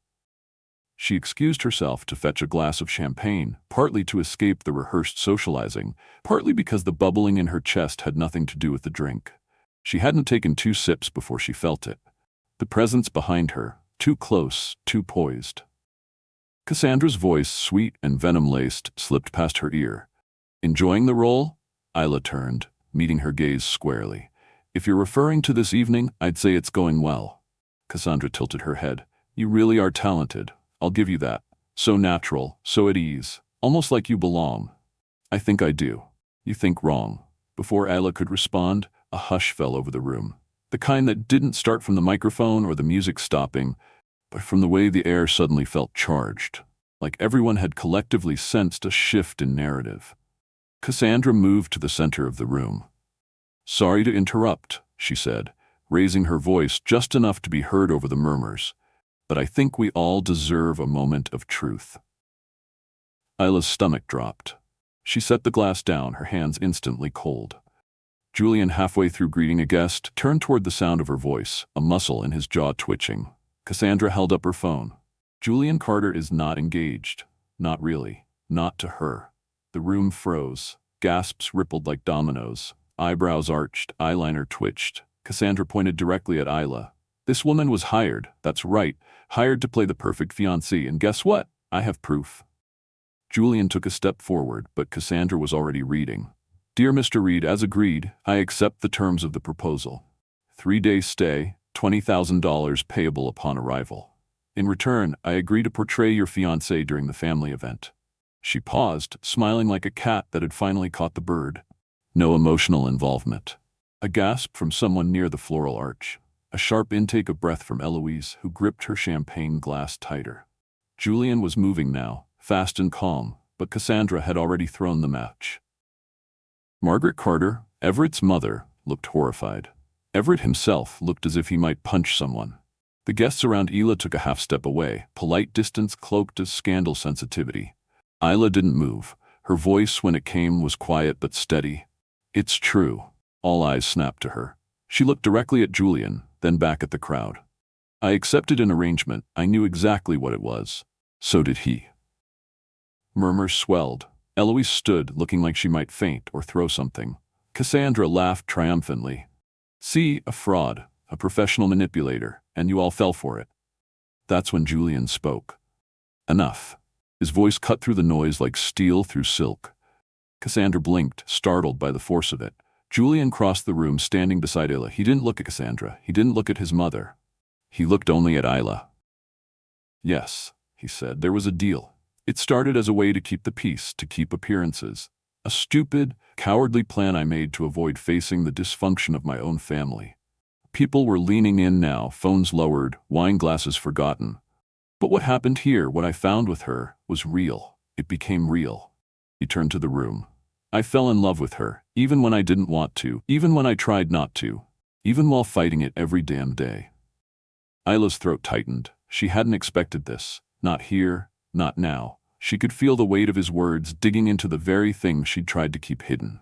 A: She excused herself to fetch a glass of champagne, partly to escape the rehearsed socializing, partly because the bubbling in her chest had nothing to do with the drink. She hadn't taken 2 sips before she felt it. The presence behind her, too close, too poised. Cassandra's voice, sweet and venom-laced, slipped past her ear. "Enjoying the role?" Isla turned, meeting her gaze squarely. "If you're referring to this evening, I'd say it's going well." Cassandra tilted her head. "You really are talented. I'll give you that. So natural, so at ease, almost like you belong." "I think I do." "You think wrong." Before Isla could respond, A hush fell over the room. The kind that didn't start from the microphone or the music stopping, but from the way the air suddenly felt charged, like everyone had collectively sensed a shift in narrative. Cassandra moved to the center of the room. "Sorry to interrupt," she said, raising her voice just enough to be heard over the murmurs, "but I think we all deserve a moment of truth." Isla's stomach dropped. She set the glass down, her hands instantly cold. Julian, halfway through greeting a guest, turned toward the sound of her voice, a muscle in his jaw twitching. Cassandra held up her phone. "Julian Carter is not engaged. Not really. Not to her." The room froze. Gasps rippled like dominoes. Eyebrows arched, eyeliner twitched. Cassandra pointed directly at Isla. "This woman was hired, that's right, hired to play the perfect fiancée, and guess what? I have proof." Julian took a step forward, but Cassandra was already reading. "Dear Mr. Reed, as agreed, I accept the terms of the proposal. 3-day stay, $20,000 payable upon arrival. In return, I agree to portray your fiancé during the family event." She paused, smiling like a cat that had finally caught the bird. No emotional involvement. A gasp from someone near the floral arch. A sharp intake of breath from Eloise, who gripped her champagne glass tighter. Julian was moving now, fast and calm, but Cassandra had already thrown the match. Margaret Carter, Everett's mother, looked horrified. Everett himself looked as if he might punch someone. The guests around Isla took a half step away, polite distance cloaked as scandal sensitivity. Isla didn't move. Her voice, when it came, was quiet but steady. "It's true." All eyes snapped to her. She looked directly at Julian, then back at the crowd. "I accepted an arrangement. I knew exactly what it was. So did he." Murmurs swelled. Eloise stood, looking like she might faint or throw something. Cassandra laughed triumphantly. "See, a fraud, a professional manipulator, and you all fell for it." That's when Julian spoke. "Enough." His voice cut through the noise like steel through silk. Cassandra blinked, startled by the force of it. Julian crossed the room, standing beside Isla. He didn't look at Cassandra. He didn't look at his mother. He looked only at Isla. "Yes," he said, "there was a deal. It started as a way to keep the peace, to keep appearances. A stupid, cowardly plan I made to avoid facing the dysfunction of my own family. People were leaning in now, phones lowered, wine glasses forgotten. But what happened here, what I found with her, was real. It became real." He turned to the room. "I fell in love with her, even when I didn't want to, even when I tried not to, even while fighting it every damn day." Isla's throat tightened. She hadn't expected this. Not here, not now. She could feel the weight of his words digging into the very thing she'd tried to keep hidden.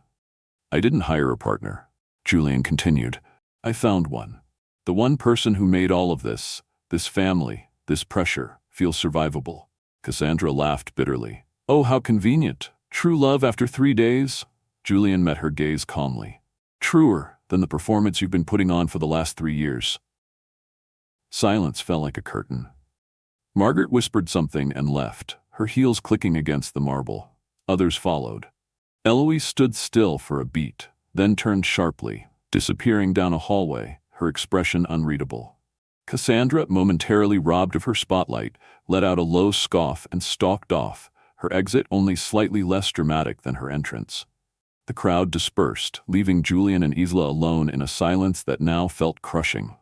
A: "I didn't hire a partner," Julian continued. "I found one. The one person who made all of this family, this pressure, feel survivable." Cassandra laughed bitterly. "Oh, how convenient. True love after 3 days?" Julian met her gaze calmly. "Truer than the performance you've been putting on for the last 3 years." Silence fell like a curtain. Margaret whispered something and left, her heels clicking against the marble. Others followed. Eloise stood still for a beat, then turned sharply, disappearing down a hallway, her expression unreadable. Cassandra, momentarily robbed of her spotlight, let out a low scoff and stalked off, her exit only slightly less dramatic than her entrance. The crowd dispersed, leaving Julian and Isla alone in a silence that now felt crushing.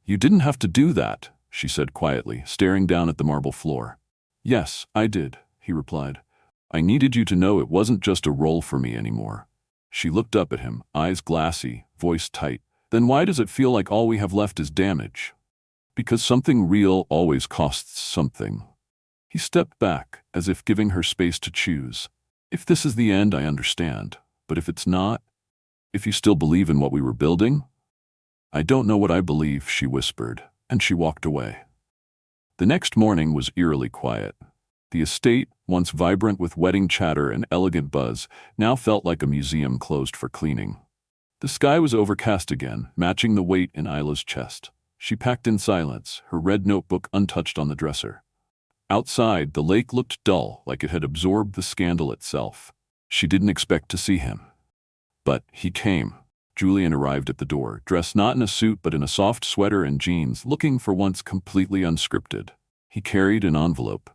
A: "You didn't have to do that," she said quietly, staring down at the marble floor. "Yes, I did," he replied. "I needed you to know it wasn't just a role for me anymore." She looked up at him, eyes glassy, voice tight. "Then why does it feel like all we have left is damage?" "Because something real always costs something." He stepped back, as if giving her space to choose. "If this is the end, I understand. But if it's not? If you still believe in what we were building?" "I don't know what I believe," she whispered, and she walked away. The next morning was eerily quiet. The estate, once vibrant with wedding chatter and elegant buzz, now felt like a museum closed for cleaning. The sky was overcast again, matching the weight in Isla's chest. She packed in silence, her red notebook untouched on the dresser. Outside, the lake looked dull, like it had absorbed the scandal itself. She didn't expect to see him. But he came. Julian arrived at the door, dressed not in a suit but in a soft sweater and jeans, looking for once completely unscripted. He carried an envelope.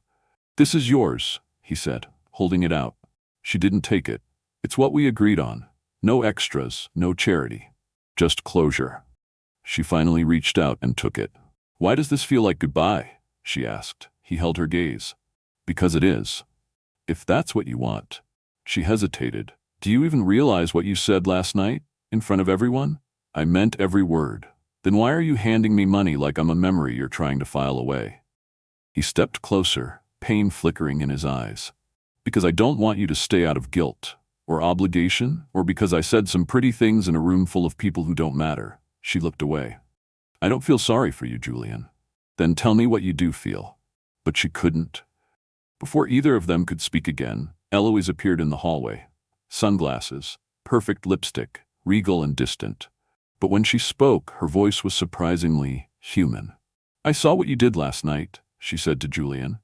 A: "This is yours," he said, holding it out. She didn't take it. "It's what we agreed on. No extras, no charity. just closure. She finally reached out and took it. "Why does this feel like goodbye?" she asked. He held her gaze. "Because it is. If that's what you want." She hesitated. "Do you even realize what you said last night? In front of everyone?" "I meant every word." "Then why are you handing me money like I'm a memory you're trying to file away?" He stepped closer, pain flickering in his eyes. "Because I don't want you to stay out of guilt, or obligation, or because I said some pretty things in a room full of people who don't matter." She looked away. "I don't feel sorry for you, Julian." "Then tell me what you do feel." But she couldn't. Before either of them could speak again, Eloise appeared in the hallway. Sunglasses, perfect lipstick, regal and distant. But when she spoke, her voice was surprisingly human. "I saw what you did last night," she said to Julian.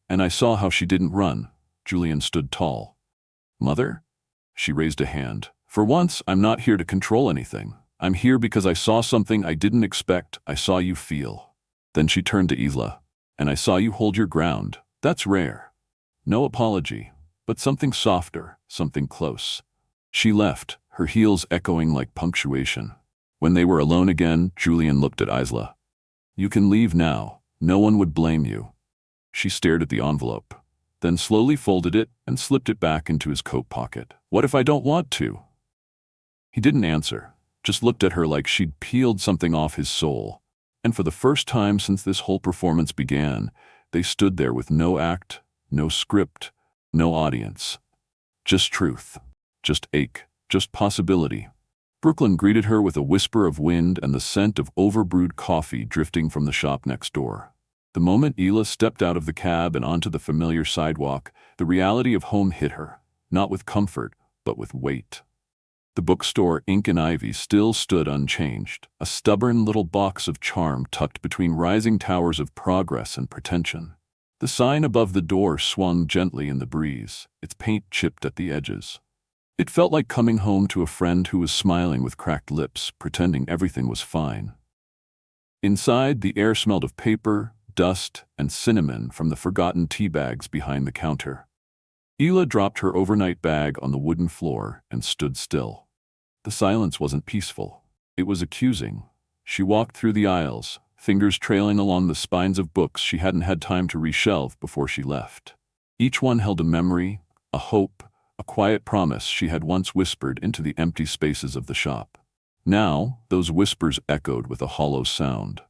A: "And I saw how she didn't run." Julian stood tall. "Mother?" She raised a hand. "For once, I'm not here to control anything. I'm here because I saw something I didn't expect. I saw you feel." Then she turned to Isla. "And I saw you hold your ground. That's rare. No apology, but something softer, something close." She left, her heels echoing like punctuation. When they were alone again, Julian looked at Isla. "You can leave now. No one would blame you." She stared at the envelope, then slowly folded it and slipped it back into his coat pocket. "What if I don't want to?" He didn't answer, just looked at her like she'd peeled something off his soul. And for the first time since this whole performance began, they stood there with no act, no script, no audience. Just truth, just ache, just possibility. Brooklyn greeted her with a whisper of wind and the scent of overbrewed coffee drifting from the shop next door. The moment Hila stepped out of the cab and onto the familiar sidewalk, the reality of home hit her, not with comfort, but with weight. The bookstore, Ink and Ivy, still stood unchanged, a stubborn little box of charm tucked between rising towers of progress and pretension. The sign above the door swung gently in the breeze, its paint chipped at the edges. It felt like coming home to a friend who was smiling with cracked lips, pretending everything was fine. Inside, the air smelled of paper, dust, and cinnamon from the forgotten tea bags behind the counter. Hila dropped her overnight bag on the wooden floor and stood still. The silence wasn't peaceful. It was accusing. She walked through the aisles, fingers trailing along the spines of books she hadn't had time to reshelve before she left. Each one held a memory, a hope, a quiet promise she had once whispered into the empty spaces of the shop. Now, those whispers echoed with a hollow sound.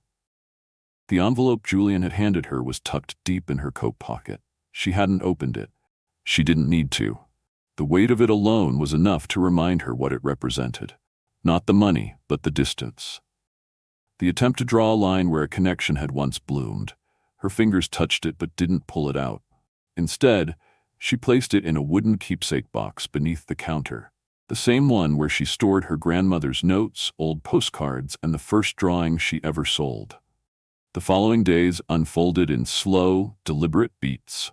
A: The envelope Julian had handed her was tucked deep in her coat pocket. She hadn't opened it. She didn't need to. The weight of it alone was enough to remind her what it represented. Not the money, but the distance. The attempt to draw a line where a connection had once bloomed. Her fingers touched it but didn't pull it out. Instead, she placed it in a wooden keepsake box beneath the counter, the same one where she stored her grandmother's notes, old postcards, and the first drawing she ever sold. The following days unfolded in slow, deliberate beats.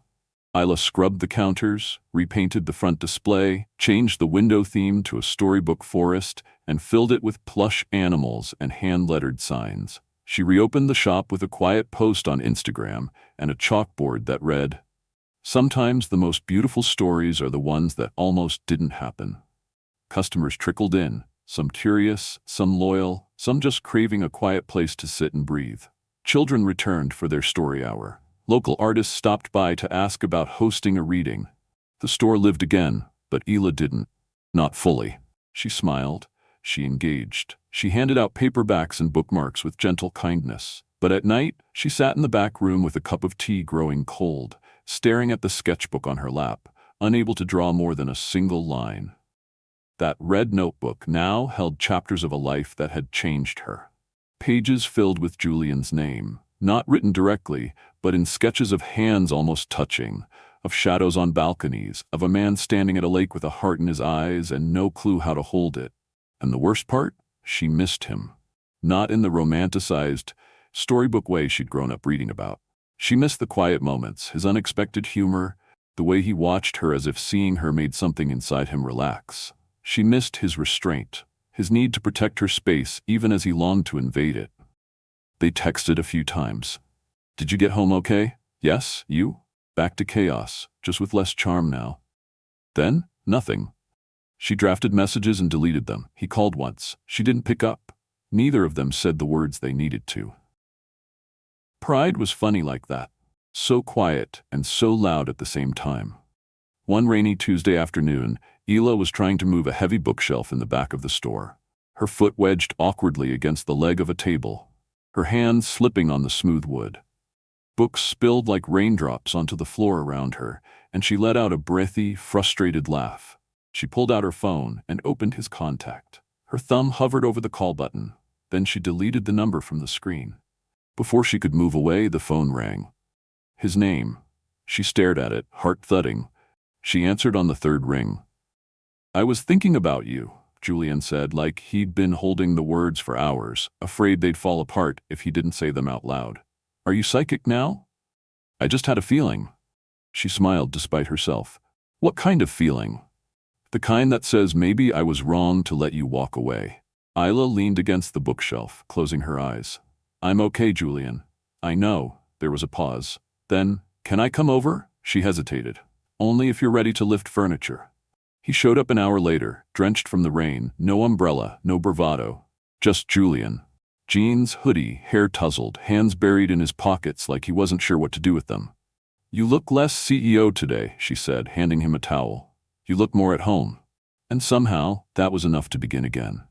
A: Isla scrubbed the counters, repainted the front display, changed the window theme to a storybook forest, and filled it with plush animals and hand-lettered signs. She reopened the shop with a quiet post on Instagram and a chalkboard that read, "Sometimes the most beautiful stories are the ones that almost didn't happen." Customers trickled in, some curious, some loyal, some just craving a quiet place to sit and breathe. Children returned for their story hour. Local artists stopped by to ask about hosting a reading. The store lived again, but Hila didn't. Not fully. She smiled. She engaged. She handed out paperbacks and bookmarks with gentle kindness. But at night, she sat in the back room with a cup of tea growing cold, staring at the sketchbook on her lap, unable to draw more than a single line. That red notebook now held chapters of a life that had changed her. Pages filled with Julian's name, not written directly, but in sketches of hands almost touching, of shadows on balconies, of a man standing at a lake with a heart in his eyes and no clue how to hold it. And the worst part? She missed him. Not in the romanticized, storybook way she'd grown up reading about. She missed the quiet moments, his unexpected humor, the way he watched her as if seeing her made something inside him relax. She missed his restraint, his need to protect her space even as he longed to invade it. They texted a few times. "Did you get home okay?" "Yes, you?" "Back to chaos, just with less charm now." Then, nothing. She drafted messages and deleted them. He called once. She didn't pick up. Neither of them said the words they needed to. Pride was funny like that. So quiet and so loud at the same time. One rainy Tuesday afternoon, Ela was trying to move a heavy bookshelf in the back of the store. Her foot wedged awkwardly against the leg of a table, her hands slipping on the smooth wood. Books spilled like raindrops onto the floor around her, and she let out a breathy, frustrated laugh. She pulled out her phone and opened his contact. Her thumb hovered over the call button. Then she deleted the number from the screen. Before she could move away, the phone rang. His name. She stared at it, heart thudding. She answered on the third ring. "I was thinking about you," Julian said, like he'd been holding the words for hours, afraid they'd fall apart if he didn't say them out loud. "Are you psychic now?" "I just had a feeling." She smiled despite herself. "What kind of feeling?" "The kind that says maybe I was wrong to let you walk away." Isla leaned against the bookshelf, closing her eyes. "I'm okay, Julian. I know." There was a pause. Then, "Can I come over?" She hesitated. "Only if you're ready to lift furniture." He showed up an hour later, drenched from the rain, no umbrella, no bravado. Just Julian. Jeans, hoodie, hair tousled, hands buried in his pockets like he wasn't sure what to do with them. "You look less CEO today," she said, handing him a towel. "You look more at home." And somehow, that was enough to begin again.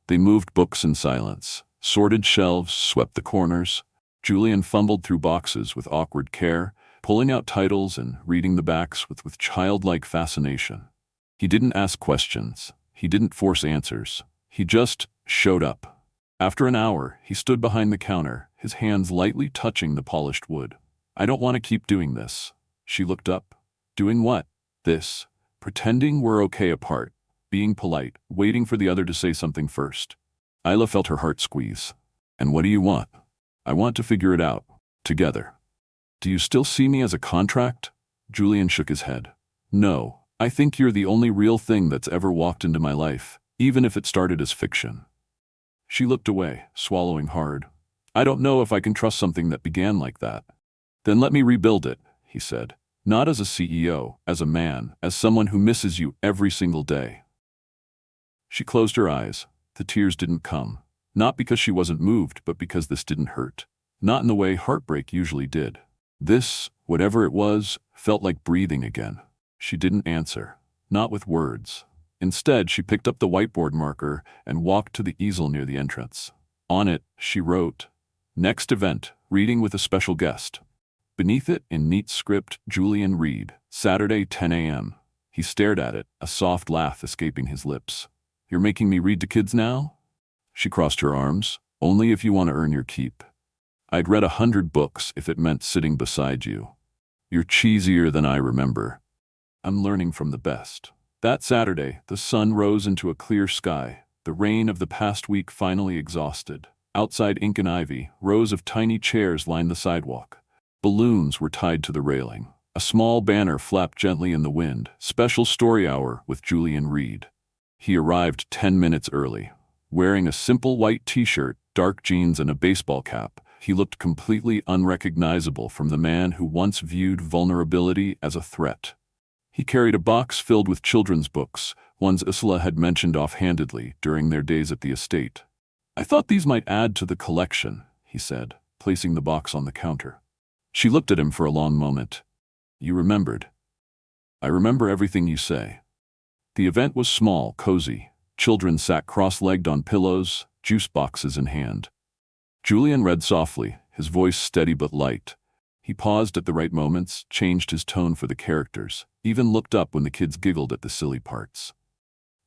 A: They moved books in silence. Sorted shelves swept the corners. Julian fumbled through boxes with awkward care, pulling out titles and reading the backs with childlike fascination. He didn't ask questions. He didn't force answers. He just showed up. After an hour, he stood behind the counter, his hands lightly touching the polished wood. "I don't want to keep doing this." She looked up. "Doing what?" "This. Pretending we're okay apart. Being polite, waiting for the other to say something first." Isla felt her heart squeeze. "And what do you want?" "I want to figure it out. Together." "Do you still see me as a contract?" Julian shook his head. "No, I think you're the only real thing that's ever walked into my life, even if it started as fiction." She looked away, swallowing hard. "I don't know if I can trust something that began like that." "Then let me rebuild it," he said. "Not as a CEO, as a man, as someone who misses you every single day." She closed her eyes. The tears didn't come. Not because she wasn't moved, but because this didn't hurt. Not in the way heartbreak usually did. This, whatever it was, felt like breathing again. She didn't answer. Not with words. Instead, she picked up the whiteboard marker and walked to the easel near the entrance. On it, she wrote, "Next event, reading with a special guest." Beneath it, in neat script, Julian Reed, Saturday 10 a.m. He stared at it, a soft laugh escaping his lips. "You're making me read to kids now?" She crossed her arms. "Only if you want to earn your keep. I'd read 100 books if it meant sitting beside you. You're cheesier than I remember. I'm learning from the best." That Saturday, the sun rose into a clear sky, the rain of the past week finally exhausted. Outside ink and ivy, rows of tiny chairs lined the sidewalk. Balloons were tied to the railing. A small banner flapped gently in the wind, "Special Story Hour with Julian Reed." He arrived 10 minutes early. Wearing a simple white t-shirt, dark jeans, and a baseball cap, he looked completely unrecognizable from the man who once viewed vulnerability as a threat. He carried a box filled with children's books, ones Ursula had mentioned offhandedly during their days at the estate. "I thought these might add to the collection," he said, placing the box on the counter. She looked at him for a long moment. "You remembered." "I remember everything you say." The event was small, cozy. Children sat cross-legged on pillows, juice boxes in hand. Julian read softly, his voice steady but light. He paused at the right moments, changed his tone for the characters, even looked up when the kids giggled at the silly parts.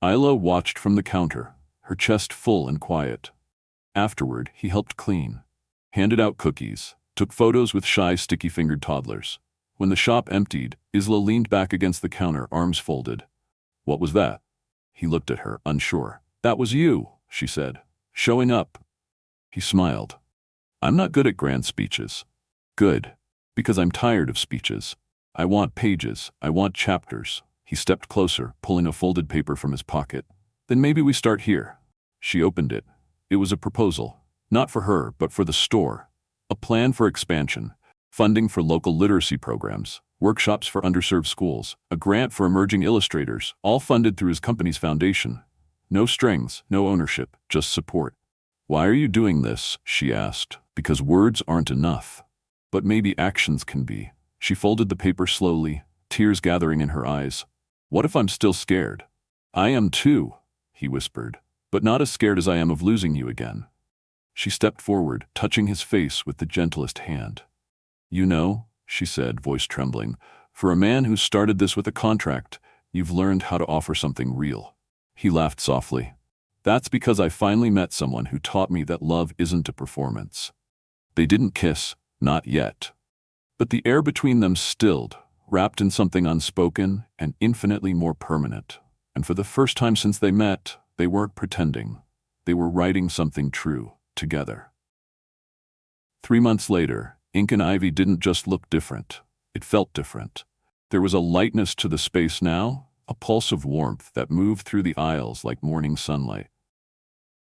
A: Isla watched from the counter, her chest full and quiet. Afterward, he helped clean, handed out cookies, took photos with shy, sticky-fingered toddlers. When the shop emptied, Isla leaned back against the counter, arms folded. "What was that?" He looked at her, unsure. "That was you," she said. "Showing up." He smiled. "I'm not good at grand speeches." "Good. Because I'm tired of speeches. I want pages. I want chapters." He stepped closer, pulling a folded paper from his pocket. "Then maybe we start here." She opened it. It was a proposal. Not for her, but for the store. A plan for expansion. Funding for local literacy programs. workshops for underserved schools, a grant for emerging illustrators, all funded through his company's foundation. No strings, no ownership, just support. "Why are you doing this?" she asked. "Because words aren't enough. But maybe actions can be." She folded the paper slowly, tears gathering in her eyes. "What if I'm still scared?" "I am too," he whispered, "but not as scared as I am of losing you again." She stepped forward, touching his face with the gentlest hand. "You know," she said, voice trembling, "for a man who started this with a contract, you've learned how to offer something real." He laughed softly. "That's because I finally met someone who taught me that love isn't a performance." They didn't kiss, not yet. But the air between them stilled, wrapped in something unspoken and infinitely more permanent. And for the first time since they met, they weren't pretending. They were writing something true, together. 3 months later, Ink and Ivy didn't just look different. It felt different. There was a lightness to the space now, a pulse of warmth that moved through the aisles like morning sunlight.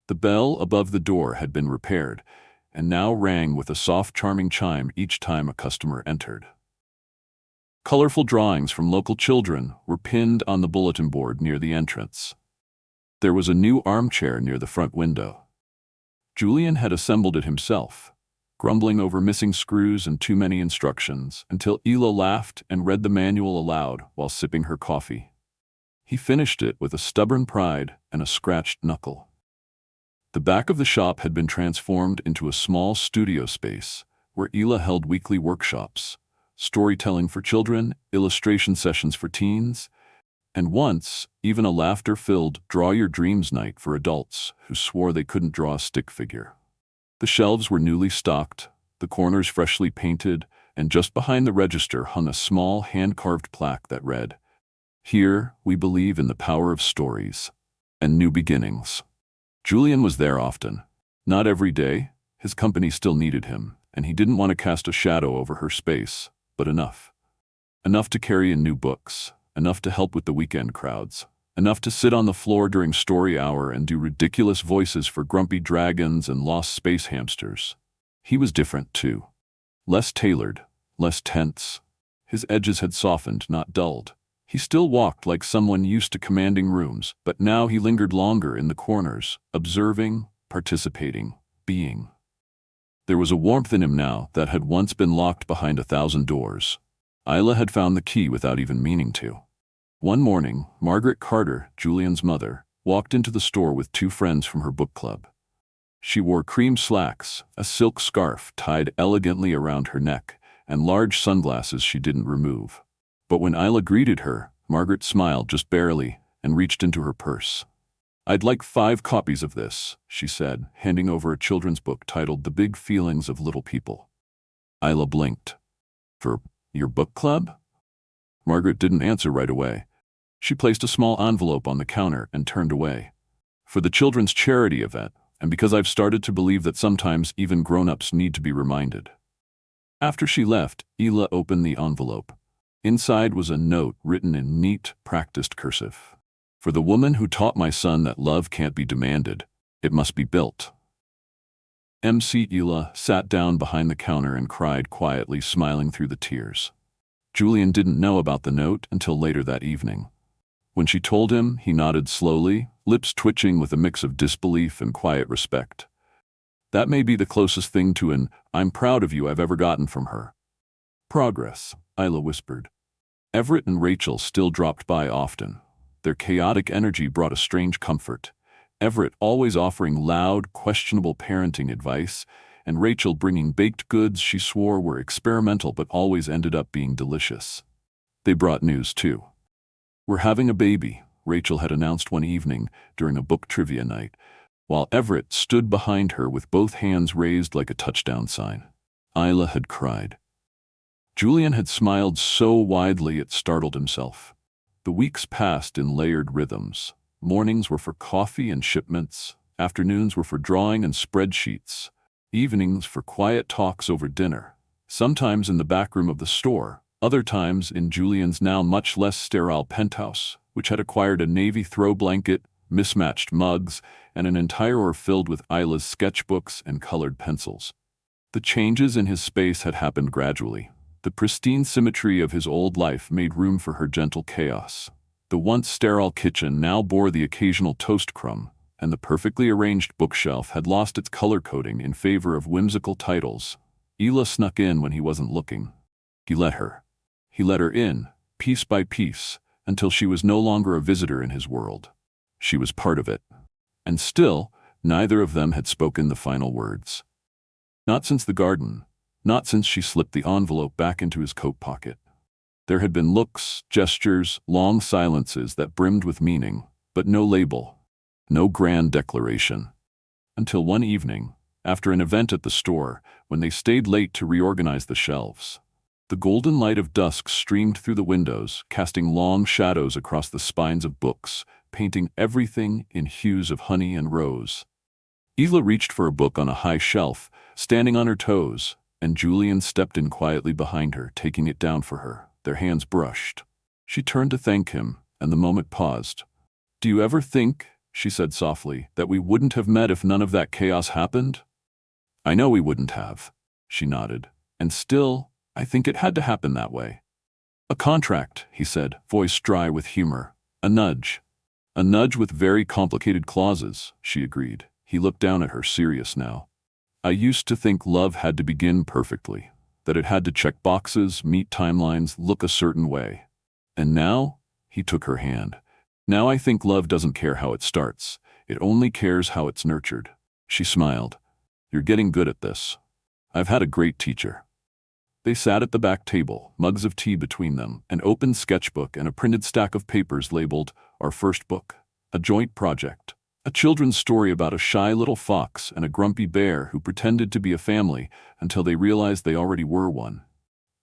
A: The bell above the door had been repaired, and now rang with a soft, charming chime each time a customer entered. Colorful drawings from local children were pinned on the bulletin board near the entrance. There was a new armchair near the front window. Julian had assembled it himself, grumbling over missing screws and too many instructions, until Ela laughed and read the manual aloud while sipping her coffee. He finished it with a stubborn pride and a scratched knuckle. The back of the shop had been transformed into a small studio space where Ela held weekly workshops, storytelling for children, illustration sessions for teens, and once, even a laughter-filled Draw Your Dreams night for adults who swore they couldn't draw a stick figure. The shelves were newly stocked, the corners freshly painted, and just behind the register hung a small hand-carved plaque that read, "Here, we believe in the power of stories and new beginnings." Julian was there often. Not every day. His company still needed him, and he didn't want to cast a shadow over her space, but enough. Enough to carry in new books, enough to help with the weekend crowds, enough to sit on the floor during story hour and do ridiculous voices for grumpy dragons and lost space hamsters. He was different, too. Less tailored, less tense. His edges had softened, not dulled. He still walked like someone used to commanding rooms, but now he lingered longer in the corners, observing, participating, being. There was a warmth in him now that had once been locked behind 1,000 doors. Isla had found the key without even meaning to. One morning, Margaret Carter, Julian's mother, walked into the store with 2 friends from her book club. She wore cream slacks, a silk scarf tied elegantly around her neck, and large sunglasses she didn't remove. But when Isla greeted her, Margaret smiled just barely and reached into her purse. "I'd like 5 copies of this," she said, handing over a children's book titled The Big Feelings of Little People. Isla blinked. "For your book club?" Margaret didn't answer right away. She placed a small envelope on the counter and turned away. "For the children's charity event, and because I've started to believe that sometimes even grown-ups need to be reminded." After she left, Ela opened the envelope. Inside was a note written in neat, practiced cursive. "For the woman who taught my son that love can't be demanded, it must be built." MC Ela sat down behind the counter and cried quietly, smiling through the tears. Julian didn't know about the note until later that evening. When she told him, he nodded slowly, lips twitching with a mix of disbelief and quiet respect. That may be the closest thing to an "I'm proud of you" I've ever gotten from her. "Progress," Isla whispered. Everett and Rachel still dropped by often. Their chaotic energy brought a strange comfort. Everett always offering loud, questionable parenting advice, and Rachel bringing baked goods she swore were experimental but always ended up being delicious. They brought news, too. "We're having a baby," Rachel had announced one evening during a book trivia night, while Everett stood behind her with both hands raised like a touchdown sign. Isla had cried. Julian had smiled so widely it startled himself. The weeks passed in layered rhythms. Mornings were for coffee and shipments, afternoons were for drawing and spreadsheets, evenings for quiet talks over dinner, sometimes in the back room of the store, other times in Julian's now much less sterile penthouse, which had acquired a navy throw blanket, mismatched mugs, and an entire drawer filled with Isla's sketchbooks and colored pencils. The changes in his space had happened gradually. The pristine symmetry of his old life made room for her gentle chaos. The once sterile kitchen now bore the occasional toast crumb, and the perfectly arranged bookshelf had lost its color coding in favor of whimsical titles. Ela snuck in when he wasn't looking. He let her. He let her in, piece by piece, until she was no longer a visitor in his world. She was part of it. And still, neither of them had spoken the final words. Not since the garden, not since she slipped the envelope back into his coat pocket. There had been looks, gestures, long silences that brimmed with meaning, but no label, no grand declaration. Until one evening, after an event at the store, when they stayed late to reorganize the shelves. The golden light of dusk streamed through the windows, casting long shadows across the spines of books, painting everything in hues of honey and rose. Ela reached for a book on a high shelf, standing on her toes, and Julian stepped in quietly behind her, taking it down for her. Their hands brushed. She turned to thank him, and the moment paused. "Do you ever think," she said softly, "that we wouldn't have met if none of that chaos happened?" "I know we wouldn't have," she nodded. "And still, I think it had to happen that way." "A contract," he said, voice dry with humor. "A nudge." "A nudge with very complicated clauses," she agreed. He looked down at her, serious now. "I used to think love had to begin perfectly, that it had to check boxes, meet timelines, look a certain way. And now," he took her hand, "now I think love doesn't care how it starts. It only cares how it's nurtured." She smiled. "You're getting good at this. I've had a great teacher." They sat at the back table, mugs of tea between them, an open sketchbook and a printed stack of papers labeled, "Our First Book," a joint project. A children's story about a shy little fox and a grumpy bear who pretended to be a family until they realized they already were one.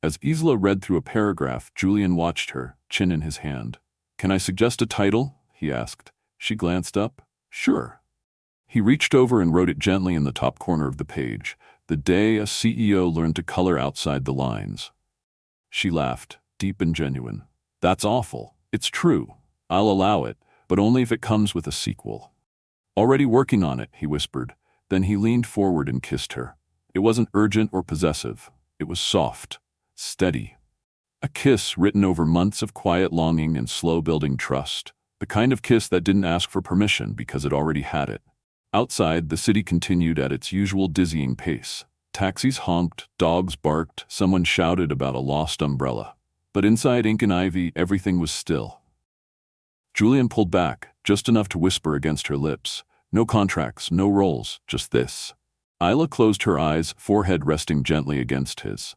A: As Isla read through a paragraph, Julian watched her, chin in his hand. "Can I suggest a title?" he asked. She glanced up. "Sure." He reached over and wrote it gently in the top corner of the page. "The Day a CEO Learned to Color Outside the Lines." She laughed, deep and genuine. "That's awful. It's true. I'll allow it, but only if it comes with a sequel." "Already working on it," he whispered. Then he leaned forward and kissed her. It wasn't urgent or possessive. It was soft, steady. A kiss written over months of quiet longing and slow-building trust. The kind of kiss that didn't ask for permission because it already had it. Outside, the city continued at its usual dizzying pace. Taxis honked, dogs barked, someone shouted about a lost umbrella. But inside Ink and Ivy, everything was still. Julian pulled back, just enough to whisper against her lips. No contracts, no roles, just this. Isla closed her eyes, forehead resting gently against his.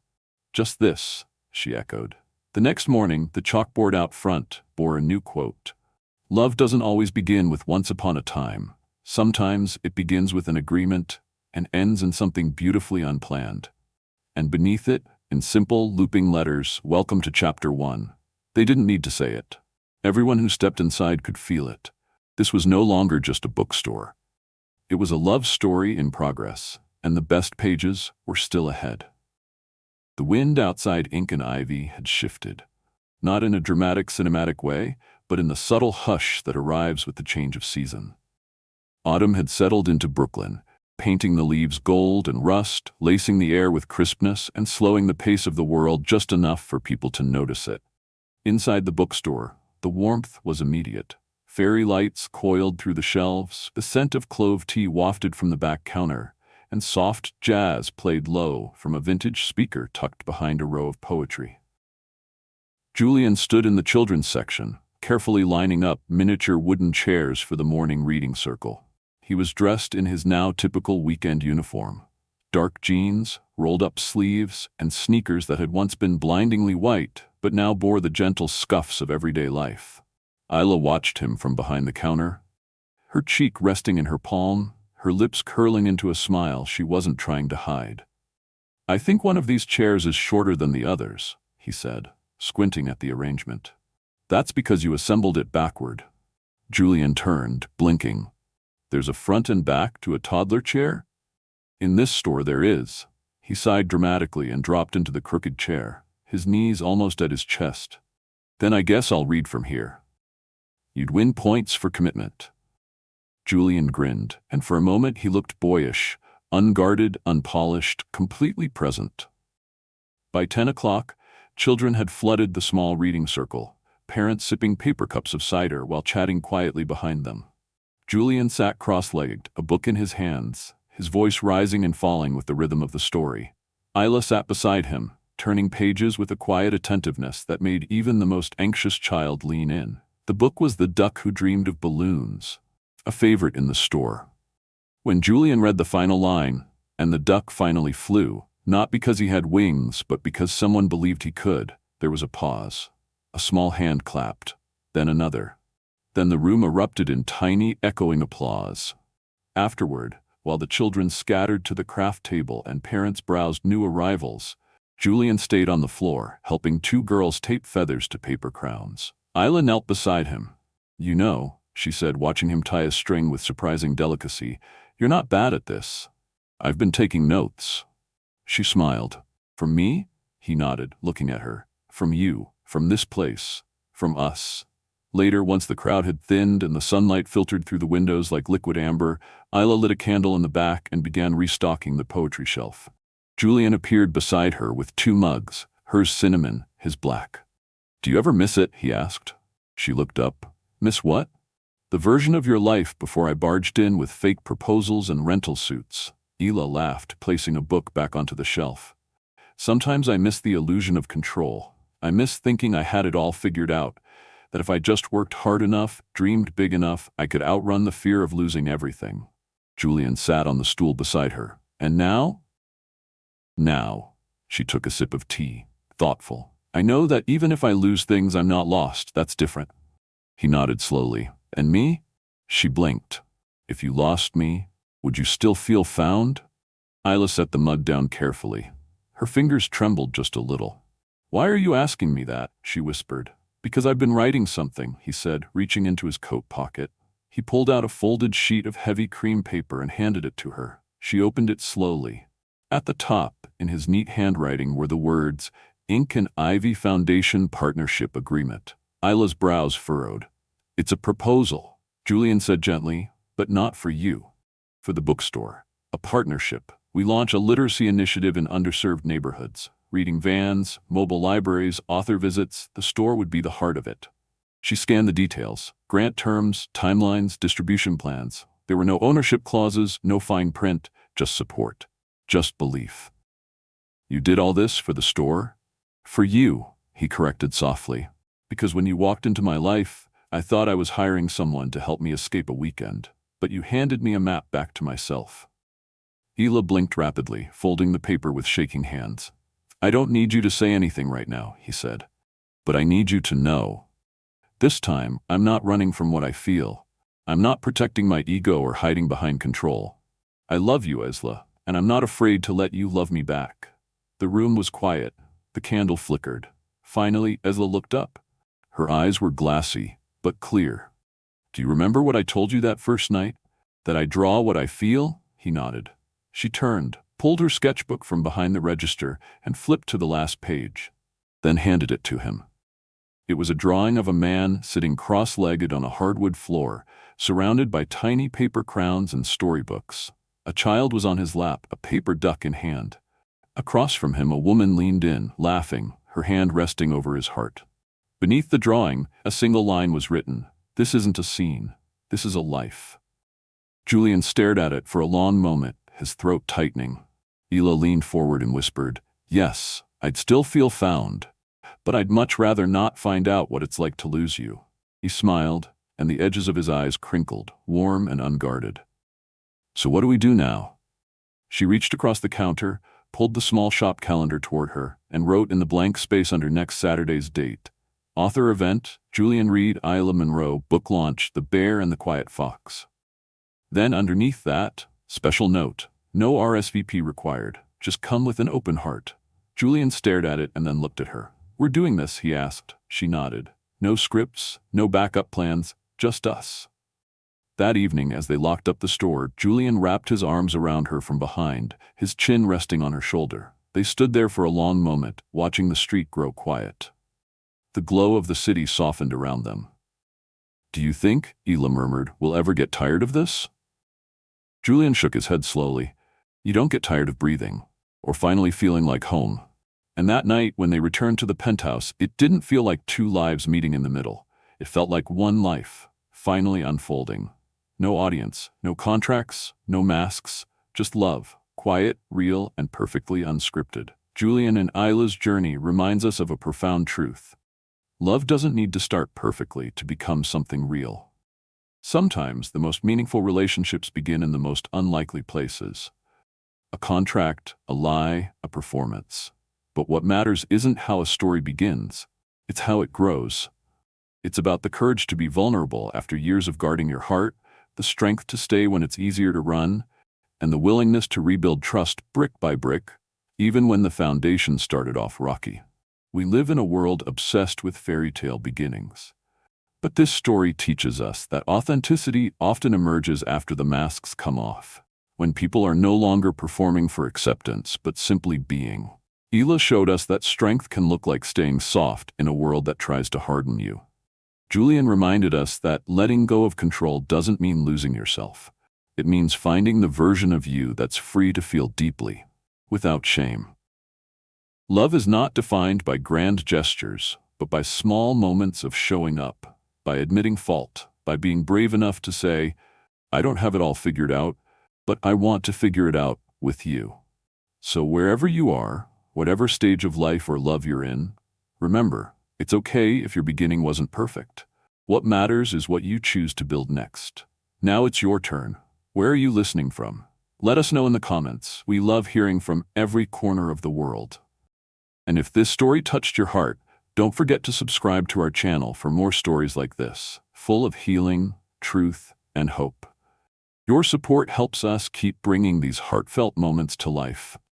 A: "Just this," she echoed. The next morning, the chalkboard out front bore a new quote. "Love doesn't always begin with once upon a time. Sometimes it begins with an agreement and ends in something beautifully unplanned." And beneath it, in simple, looping letters, "Welcome to Chapter 1. They didn't need to say it. Everyone who stepped inside could feel it. This was no longer just a bookstore. It was a love story in progress, and the best pages were still ahead. The wind outside Ink and Ivy had shifted, not in a dramatic cinematic way, but in the subtle hush that arrives with the change of season. Autumn had settled into Brooklyn, painting the leaves gold and rust, lacing the air with crispness and slowing the pace of the world just enough for people to notice it. Inside the bookstore, the warmth was immediate. Fairy lights coiled through the shelves, the scent of clove tea wafted from the back counter, and soft jazz played low from a vintage speaker tucked behind a row of poetry. Julian stood in the children's section, carefully lining up miniature wooden chairs for the morning reading circle. He was dressed in his now typical weekend uniform. Dark jeans, rolled-up sleeves, and sneakers that had once been blindingly white, but now bore the gentle scuffs of everyday life. Isla watched him from behind the counter, her cheek resting in her palm, her lips curling into a smile she wasn't trying to hide. "I think one of these chairs is shorter than the others," he said, squinting at the arrangement. "That's because you assembled it backward." Julian turned, blinking. "There's a front and back to a toddler chair?" "In this store there is." He sighed dramatically and dropped into the crooked chair, his knees almost at his chest. "Then I guess I'll read from here." "You'd win points for commitment." Julian grinned, and for a moment he looked boyish, unguarded, unpolished, completely present. By 10 o'clock, children had flooded the small reading circle, parents sipping paper cups of cider while chatting quietly behind them. Julian sat cross-legged, a book in his hands, his voice rising and falling with the rhythm of the story. Isla sat beside him, turning pages with a quiet attentiveness that made even the most anxious child lean in. The book was The Duck Who Dreamed of Balloons, a favorite in the store. When Julian read the final line, and the duck finally flew, not because he had wings, but because someone believed he could, there was a pause. A small hand clapped, then another. Then the room erupted in tiny, echoing applause. Afterward, while the children scattered to the craft table and parents browsed new arrivals, Julian stayed on the floor, helping two girls tape feathers to paper crowns. Isla knelt beside him. "You know," she said, watching him tie a string with surprising delicacy, "you're not bad at this. I've been taking notes." She smiled. "From me?" He nodded, looking at her. "From you, from this place, from us." Later, once the crowd had thinned and the sunlight filtered through the windows like liquid amber, Isla lit a candle in the back and began restocking the poetry shelf. Julian appeared beside her with two mugs, hers cinnamon, his black. "Do you ever miss it?" he asked. She looked up. "Miss what?" "The version of your life before I barged in with fake proposals and rental suits." Isla laughed, placing a book back onto the shelf. "Sometimes I miss the illusion of control. I miss thinking I had it all figured out, that if I just worked hard enough, dreamed big enough, I could outrun the fear of losing everything." Julian sat on the stool beside her. "And now?" "Now." She took a sip of tea, thoughtful. "I know that even if I lose things, I'm not lost. That's different." He nodded slowly. "And me?" She blinked. "If you lost me, would you still feel found?" Isla set the mug down carefully. Her fingers trembled just a little. "Why are you asking me that?" she whispered. "Because I've been writing something," he said, reaching into his coat pocket. He pulled out a folded sheet of heavy cream paper and handed it to her. She opened it slowly. At the top, in his neat handwriting, were the words, "Ink and Ivy Foundation Partnership Agreement." Isla's brows furrowed. "It's a proposal," Julian said gently, "but not for you. For the bookstore. A partnership. We launch a literacy initiative in underserved neighborhoods. Reading vans, mobile libraries, author visits, the store would be the heart of it." She scanned the details. Grant terms, timelines, distribution plans. There were no ownership clauses, no fine print, just support. Just belief. "You did all this for the store?" "For you," he corrected softly. "Because when you walked into my life, I thought I was hiring someone to help me escape a weekend. But you handed me a map back to myself." Isla blinked rapidly, folding the paper with shaking hands. "I don't need you to say anything right now," he said. "But I need you to know. This time, I'm not running from what I feel. I'm not protecting my ego or hiding behind control. I love you, Isla, and I'm not afraid to let you love me back." The room was quiet. The candle flickered. Finally, Isla looked up. Her eyes were glassy, but clear. "Do you remember what I told you that first night? That I draw what I feel?" He nodded. She turned, pulled her sketchbook from behind the register, and flipped to the last page, then handed it to him. It was a drawing of a man sitting cross-legged on a hardwood floor, surrounded by tiny paper crowns and storybooks. A child was on his lap, a paper duck in hand. Across from him, a woman leaned in, laughing, her hand resting over his heart. Beneath the drawing, a single line was written, "This isn't a scene. This is a life." Julian stared at it for a long moment, his throat tightening. Isla leaned forward and whispered, "Yes, I'd still feel found, but I'd much rather not find out what it's like to lose you." He smiled, and the edges of his eyes crinkled, warm and unguarded. "So what do we do now?" She reached across the counter, pulled the small shop calendar toward her, and wrote in the blank space under next Saturday's date, "Author event, Julian Reed, Isla Monroe, book launch, The Bear and the Quiet Fox." Then underneath that, special note, "No RSVP required, just come with an open heart." Julian stared at it and then looked at her. "We're doing this," he asked. She nodded. "No scripts, no backup plans, just us." That evening, as they locked up the store, Julian wrapped his arms around her from behind, his chin resting on her shoulder. They stood there for a long moment, watching the street grow quiet. The glow of the city softened around them. "Do you think," Isla murmured, "we'll ever get tired of this?" Julian shook his head slowly. "You don't get tired of breathing, or finally feeling like home. And that night, when they returned to the penthouse, it didn't feel like two lives meeting in the middle. It felt like one life, finally unfolding. No audience, no contracts, no masks, just love, quiet, real, and perfectly unscripted. Julian and Isla's journey reminds us of a profound truth. Love doesn't need to start perfectly to become something real. Sometimes the most meaningful relationships begin in the most unlikely places. A contract, a lie, a performance. But what matters isn't how a story begins, it's how it grows. It's about the courage to be vulnerable after years of guarding your heart, the strength to stay when it's easier to run, and the willingness to rebuild trust brick by brick, even when the foundation started off rocky. We live in a world obsessed with fairy tale beginnings. But this story teaches us that authenticity often emerges after the masks come off, when people are no longer performing for acceptance but simply being. Isla showed us that strength can look like staying soft in a world that tries to harden you. Julian reminded us that letting go of control doesn't mean losing yourself. It means finding the version of you that's free to feel deeply, without shame. Love is not defined by grand gestures, but by small moments of showing up, by admitting fault, by being brave enough to say, I don't have it all figured out, but I want to figure it out with you. So wherever you are, whatever stage of life or love you're in, remember, it's okay if your beginning wasn't perfect. What matters is what you choose to build next. Now it's your turn. Where are you listening from? Let us know in the comments. We love hearing from every corner of the world. And if this story touched your heart, don't forget to subscribe to our channel for more stories like this, full of healing, truth, and hope. Your support helps us keep bringing these heartfelt moments to life.